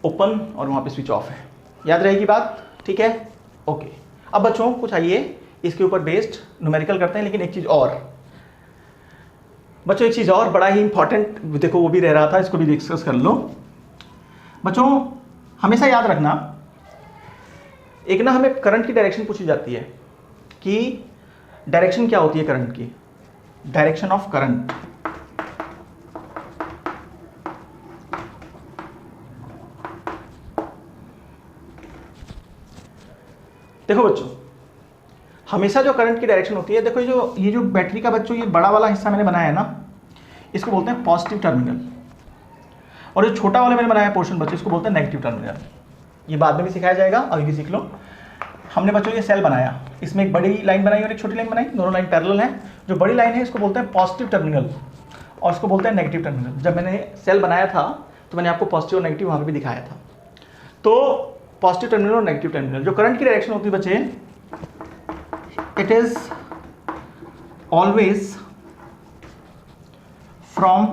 ओपन और वहां पे स्विच ऑफ है, याद रहेगी बात, ठीक है। ओके, अब बच्चों कुछ आइए इसके ऊपर बेस्ड न्यूमेरिकल करते हैं। लेकिन एक चीज और बच्चों, एक चीज और बड़ा ही इंपॉर्टेंट देखो, वो भी रह रहा था, इसको भी डिस्कस कर लो बच्चों। हमेशा याद रखना, एक ना हमें करंट की डायरेक्शन पूछी जाती है कि डायरेक्शन क्या होती है करंट की, डायरेक्शन ऑफ करंट। देखो बच्चों, हमेशा जो करंट की डायरेक्शन होती है, देखो ये जो बैटरी का बच्चों ये बड़ा वाला हिस्सा मैंने बनाया है ना, इसको बोलते हैं पॉजिटिव टर्मिनल, और जो छोटा वाला मैंने बनाया पोर्शन बच्चों इसको बोलते हैं नेगेटिव टर्मिनल। ये बाद में भी सिखाया जाएगा, अभी भी सीख लो। हमने बच्चों ये सेल बनाया, इसमें एक बड़ी लाइन बनाई और एक छोटी लाइन बनाई, दोनों लाइन पैरेलल हैं। जो बड़ी लाइन है इसको बोलते हैं पॉजिटिव टर्मिनल और इसको बोलते हैं नेगेटिव टर्मिनल। जब मैंने सेल बनाया था तो मैंने आपको पॉजिटिव और नेगेटिव वहाँ पे भी दिखाया था। तो पॉजिटिव टर्मिनल और नेगेटिव टर्मिनल, जो करंट की डायरेक्शन होती है बच्चे, it is always from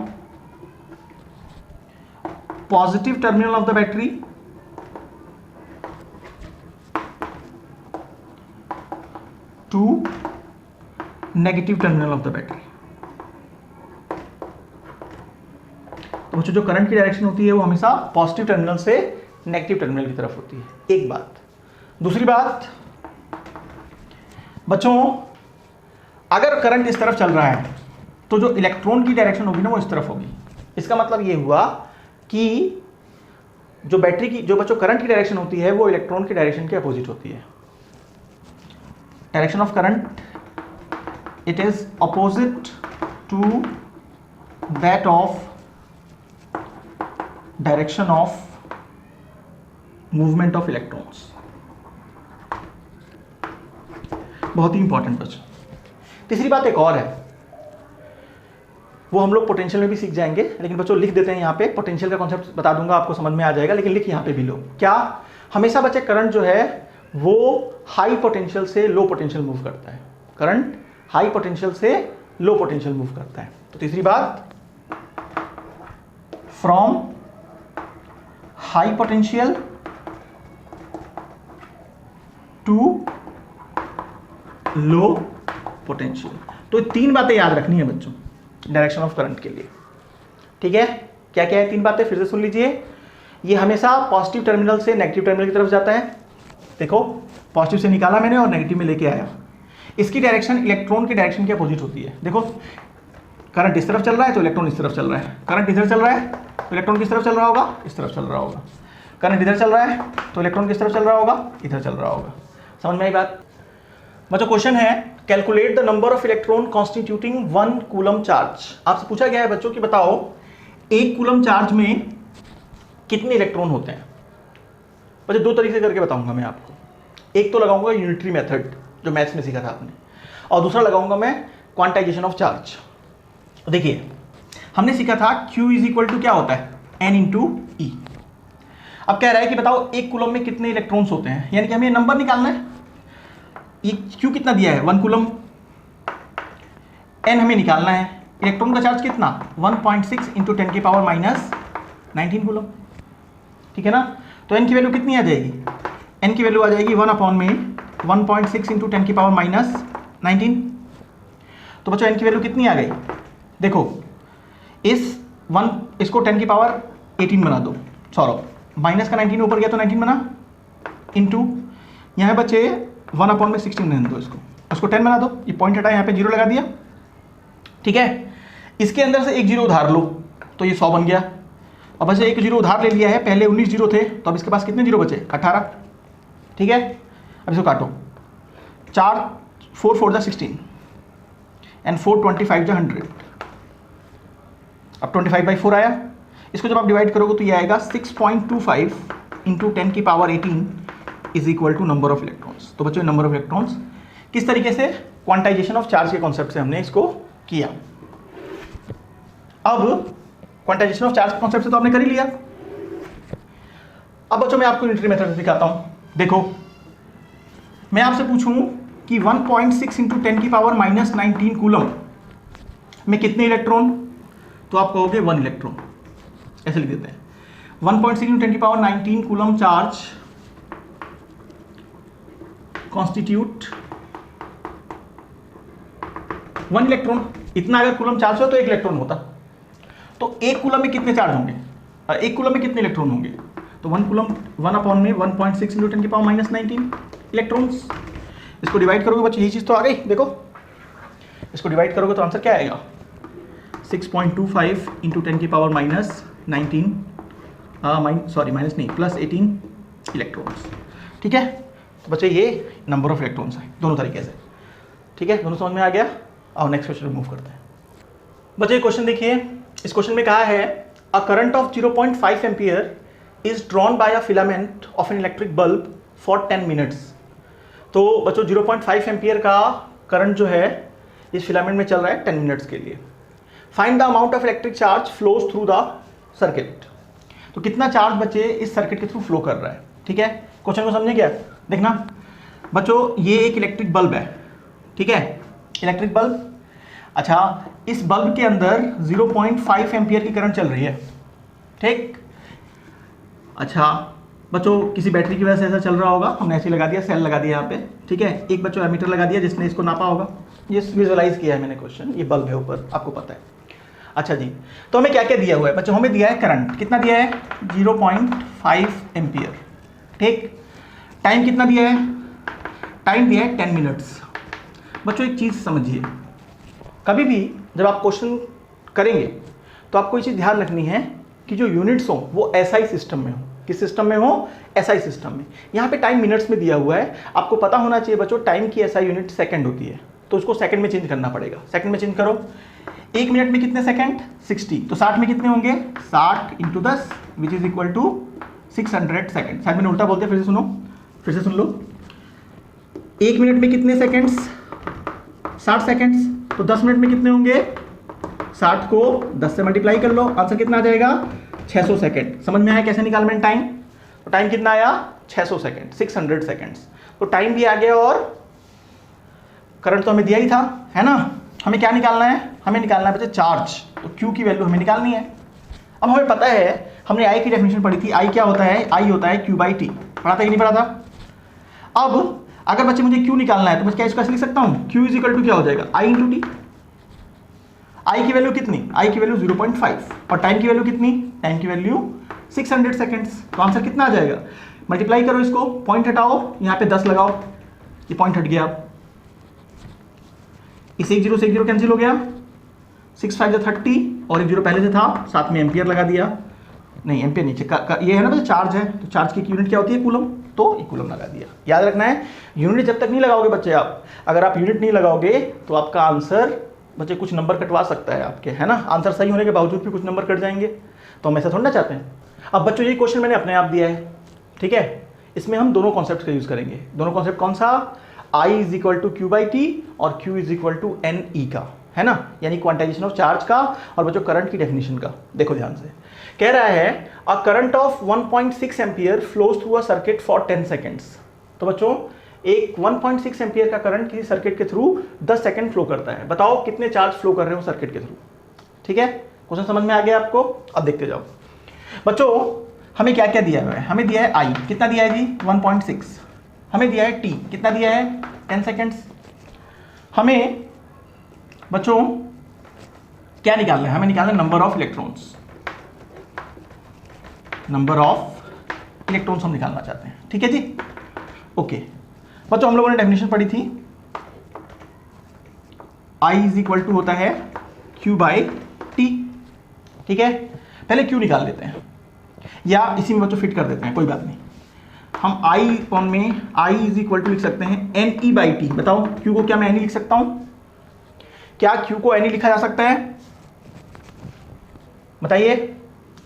positive terminal of the battery to negative terminal of the battery. तो बच्चों जो करंट की डायरेक्शन होती है वो हमेशा पॉजिटिव टर्मिनल से नेगेटिव टर्मिनल की तरफ होती है, एक बात। दूसरी बात बच्चों, अगर करंट इस तरफ चल रहा है तो जो इलेक्ट्रॉन की डायरेक्शन होगी ना वो इस तरफ होगी। इसका मतलब ये हुआ कि जो बैटरी की, जो बच्चों करंट की डायरेक्शन होती है वो इलेक्ट्रॉन की डायरेक्शन के अपोजिट होती है। Direction of current, it is opposite to that of direction of movement of electrons। बहुत ही इंपॉर्टेंट बच्चों। तीसरी बात एक और है, वो हम लोग पोटेंशियल में भी सीख जाएंगे, लेकिन बच्चों लिख देते हैं यहाँ पे। पोटेंशियल का कॉन्सेप्ट बता दूंगा, आपको समझ में आ जाएगा, लेकिन लिख यहाँ पे भी लो। क्या, हमेशा बच्चे करंट जो है वो हाई पोटेंशियल से लो पोटेंशियल मूव करता है। करंट हाई पोटेंशियल से लो पोटेंशियल मूव करता है। तो तीसरी बात, from high potential to low potential. तो तीन बातें याद रखनी है बच्चों डायरेक्शन ऑफ करंट के लिए, ठीक है। क्या क्या है तीन बातें, फिर से सुन लीजिए। ये हमेशा पॉजिटिव टर्मिनल से नेगेटिव टर्मिनल की तरफ जाता है। देखो पॉजिटिव से निकाला मैंने और नेगेटिव में लेके आया। इसकी डायरेक्शन इलेक्ट्रॉन की डायरेक्शन के अपोजिट होती है। देखो करंट इस तरफ चल रहा है तो इलेक्ट्रॉन इस तरफ चल रहा है, करंट इधर चल रहा है तो इलेक्ट्रॉन किस तरफ चल रहा होगा, इस तरफ चल रहा होगा। करंट इधर चल रहा है तो इलेक्ट्रॉन किस तरफ चल रहा होगा, इधर चल रहा होगा। समझ में आई बात बच्चों। क्वेश्चन है, calculate the number of electron constituting 1 coulomb charge. आपसे पूछा गया है बच्चों कि बताओ 1 कूलम चार्ज में कितने इलेक्ट्रॉन होते हैं। बच्चों दो तरीके से करके बताऊंगा मैं आपको। एक तो लगाऊंगा यूनिटरी मेथड, जो मैथ्स में सीखा था आपने, और दूसरा लगाऊंगा मैं क्वांटाइजेशन ऑफ चार्ज। देखिए हमने सीखा था Q इज इक्वल टू क्या होता है, N इंटू ई। अब कह रहा है कि बताओ एक कूलम में कितने इलेक्ट्रॉन्स होते हैं, यानी कि हमें नंबर निकालना है। ये Q कितना दिया है 1 कूलम, N हमें निकालना है, इलेक्ट्रॉन का चार्ज कितना 1.6 इंटू 10 की पावर माइनस 19 कूलम, ठीक है ना। तो N की वैल्यू कितनी आ जाएगी, N की वैल्यू आ जाएगी 1 अपॉन में 1.6 इंटू 10 की पावर माइनस 19। तो बच्चों N की वैल्यू कितनी आ गई, देखो इसको 10 की पावर 18 बना दो, सॉरी माइनस का 19 ऊपर गया तो 19 बना, इंटू यहाँ बचे 1 अपॉन में 16 रहने दो, इसको 10 बना दो, ये पॉइंट हटा यहाँ पे 0 लगा दिया, ठीक है। इसके अंदर से एक 0 उधार लो तो ये 100 बन गया। अब वैसे एक 0 उधार ले लिया है, पहले 19 0 थे, तो अब इसके पास कितने 0 बचे 18, ठीक है। अब इसको काटो, 4 4 4 16 एंड 4 25 जा 100। अब 25/4 आया, इसको जब आप डिवाइड करोगे तो ये आएगा 6.25 इंटू 10 की power 18 is equal to number of electrons. तो बच्चों नंबर ऑफ इलेक्ट्रॉन्स किस तरीके से क्वांटाइजेशन ऑफ चार्ज के कॉन्सेप्ट से हमने इसको किया। अब क्वांटाइजेशन ऑफ चार्ज के कॉन्सेप्ट से तो आपने कर ही लिया। अब बच्चों मैं आपको यूनिटरी मेथड से दिखाता हूं। देखो मैं आपसे पूछूं कि 1.6 इंटू 10 की पावर माइनस 19 कूलम में कितने इलेक्ट्रॉन, तो आप कहोगे 1 इलेक्ट्रॉन, ऐसे लिख देते हैं। 1.6 इंटू 10 की power 19 coulomb charge constitute 1 electron. इतना अगर कूलम चार्ज हो तो 1 इलेक्ट्रॉन होता, तो 1 कूलम में कितने चार्ज होंगे, 1 कूलम में कितने इलेक्ट्रॉन होंगे, तो 1 कूलम 1 अपॉन में 1.6 इंटू 10 की पावर माइनस 19 इलेक्ट्रॉन्स। इसको डिवाइड करोगे बच्चों यही चीज़ तो आ गई, देखो इसको डिवाइड करोगे तो आंसर क्या आएगा 6.25 इंटू 10 की पावर माइनस 19 माइनस नहीं प्लस 18 इलेक्ट्रॉन्स, ठीक है। तो बच्चे ये नंबर ऑफ इलेक्ट्रॉन्स है दोनों तरीके से, ठीक है, दोनों समझ में आ गया। और नेक्स्ट क्वेश्चन मूव करते हैं। बच्चे क्वेश्चन देखिए, इस क्वेश्चन में कहा है a current of 0.5 ampere is drawn by a filament of an electric bulb for 10 minutes. तो बच्चों 0.5 एम्पियर का करंट जो है इस फिलामेंट में चल रहा है 10 मिनट्स के लिए। Find the amount of electric charge flows through the circuit. तो कितना चार्ज बच्चे इस सर्किट के थ्रू फ्लो कर रहा है, ठीक है। क्वेश्चन को समझे क्या, देखना बच्चों ये एक इलेक्ट्रिक बल्ब है, ठीक है, इलेक्ट्रिक बल्ब। अच्छा इस बल्ब के अंदर 0.5 एम्पियर की करंट चल रही है, ठीक। अच्छा बच्चों किसी बैटरी की वजह से ऐसा चल रहा होगा, हमने ऐसे लगा दिया, सेल लगा दिया यहाँ पे, ठीक है। एक बच्चों एमीटर लगा दिया जिसने इसको नापा होगा, ये विजुअलाइज किया है मैंने क्वेश्चन, ये बल्ब है ऊपर आपको पता है। अच्छा जी, तो हमें क्या क्या दिया हुआ है बच्चों, हमें दिया है करंट, कितना दिया है 0.5 एम्पियर, ठीक। टाइम कितना दिया है, टाइम दिया है 10 मिनट्स। बच्चों एक चीज़ समझिए, कभी भी जब आप क्वेश्चन करेंगे तो आपको ये चीज़ ध्यान रखनी है कि जो यूनिट्स हो वो एसआई सिस्टम में हो। किस सिस्टम में हो, एसआई सिस्टम में। यहाँ पे टाइम मिनट्स में दिया हुआ है, आपको पता होना चाहिए बच्चों टाइम की एसआई यूनिट सेकंड होती है, तो उसको सेकंड में चेंज करना पड़ेगा। सेकंड में चेंज करो, 1 मिनट में कितने सेकंड 60, तो 60 में कितने होंगे 60 into 10 which is equal to 600 second. शायद मैंने उल्टा बोलते, फिर से सुनो, फिर से सुन लो। 1 मिनट में कितने सेकंड्स 60 सेकंड्स, तो 10 मिनट में कितने होंगे 60 को 10 से मल्टीप्लाई कर लो, आंसर कितना आ जाएगा 600 सेकंड। समझ में आया कैसे निकालना है टाइम, तो टाइम कितना आया 600 सेकंड, 600 सेकंड्स। तो टाइम भी आ गया और करंट तो हमें दिया ही था, है ना। हमें क्या निकालना है, हमें निकालना है बच्चे चार्ज, तो Q की वैल्यू हमें निकालनी है। अब हमें पता है, हमने I की डेफिनेशन पढ़ी थी, I क्या होता है, I होता है Q/T, पढ़ा था कि नहीं पढ़ा था। अब अगर बच्चे मुझे Q निकालना है तो मैं क्या इसको ऐसे लिख सकता हूँ, Q इज इक्वल टू क्या हो जाएगा I इंटू टी। I की वैल्यू कितनी, I की वैल्यू 0.5 और टाइम की वैल्यू कितनी, टाइम की वैल्यू 600 सेकंड्स। तो आंसर कितना आ जाएगा, मल्टीप्लाई करो इसको, पॉइंट हटाओ, यहाँ पे 10 लगाओ, ये पॉइंट हट गया, इस एक जीरो से एक जीरो कैंसिल हो गया, 6 5 30 और एक जीरो पहले से था, साथ में एम्पियर लगा दिया, नहीं एम्पियर नीचे ये है ना बच्चे चार्ज है, तो चार्ज की यूनिट क्या होती है कूलम, तो एक कूलम लगा दिया। याद रखना है यूनिट जब तक नहीं लगाओगे बच्चे आप, अगर आप यूनिट नहीं लगाओगे तो आपका आंसर बच्चे कुछ नंबर कटवा सकता है आपके, है ना। आंसर सही होने के बावजूद भी कुछ नंबर कट जाएंगे, तो हम ऐसा थोड़ा ना चाहते हैं। अब बच्चों ये क्वेश्चन मैंने अपने आप दिया है, ठीक है, इसमें हम दोनों कॉन्सेप्ट का यूज़ करेंगे। दोनों कॉन्सेप्ट कौन सा, I is equal to Q by T और Q is equal to N E का, है ना, यानी क्वांटाइजेशन ऑफ चार्ज का। और बच्चों करंट की डेफिनेशन का देखो ध्यान से, कह रहा है a current of 1.6 ampere flows through a circuit for 10 seconds. तो बच्चों एक 1.6 एम्पियर का करंट किसी सर्किट के थ्रू 10 सेकंड फ्लो करता है। बताओ कितने चार्ज फ्लो कर रहे हो सर्किट के थ्रू। ठीक है, क्वेश्चन समझ में आ गया आपको? अब देखते जाओ बच्चों, हमें क्या क्या दिया हुआ है। हमें दिया है आई, कितना दिया है जी 1.6। हमें दिया है टी, कितना दिया है 10 सेकेंड्स। हमें बच्चों क्या निकालना है, हमें निकालना है number of electrons. Number of electrons हम निकालना चाहते हैं। ठीक है जी, ओके बच्चों हम लोगों ने डेफिनेशन पढ़ी थी, I इज इक्वल टू होता है Q बाई टी। ठीक है, पहले Q निकाल लेते हैं या इसी में बच्चों फिट कर देते हैं, कोई बात नहीं। हम I कौन में I इज इक्वल टू लिख सकते हैं एन ई बाई टी। बताओ Q को क्या मैं एन ई लिख सकता हूं? क्या Q को एन ई लिखा जा सकता है? बताइए।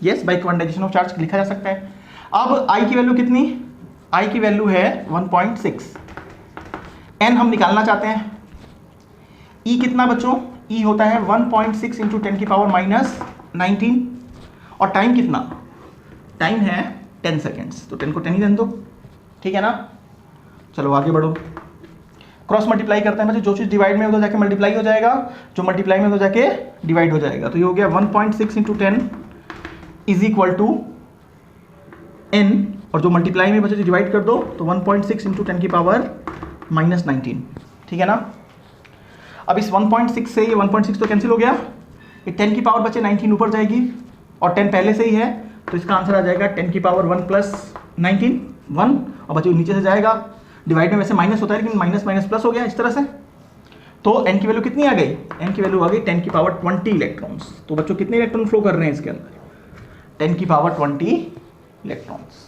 Yes, by quantization of charge लिखा जा सकता है। अब I की वैल्यू कितनी? I की वैल्यू है 1.6। n हम निकालना चाहते हैं। E कितना बच्चों? E होता है 1.6 इंटू 10 की पावर माइनस 19। और टाइम कितना? टाइम है 10 सेकेंड्स, तो 10 को 10 ही रहने दो। ठीक है ना, चलो आगे बढ़ो। क्रॉस मल्टीप्लाई करते हैं बच्चों, जो चीज़ डिवाइड में हो तो जाके मल्टीप्लाई हो जाएगा, जो मल्टीप्लाई में हो तो जाके डिवाइड हो जाएगा। तो ये हो गया 1.6 into 10 is equal to n, और जो मल्टीप्लाई में बच्चों डिवाइड कर दो तो 1.6 इंटू 10 की पावर माइनस 19। ठीक है ना, अब इस 1.6 से ये 1.6 तो कैंसिल हो गया, ये 10 की पावर बचे 19 ऊपर जाएगी और 10 पहले से ही है, तो इसका आंसर आ जाएगा 10 की पावर 1 प्लस 19 1, और बच्चों नीचे से जाएगा। डिवाइड में वैसे माइनस होता है लेकिन माइनस माइनस प्लस हो गया इस तरह से। तो n की वैल्यू कितनी आ गई? n की वैल्यू आ गई 10 की पावर 20 इलेक्ट्रॉन्स। तो बच्चों कितने इलेक्ट्रॉन फ्लो कर रहे हैं इसके अंदर? 10 की पावर 20 इलेक्ट्रॉन्स।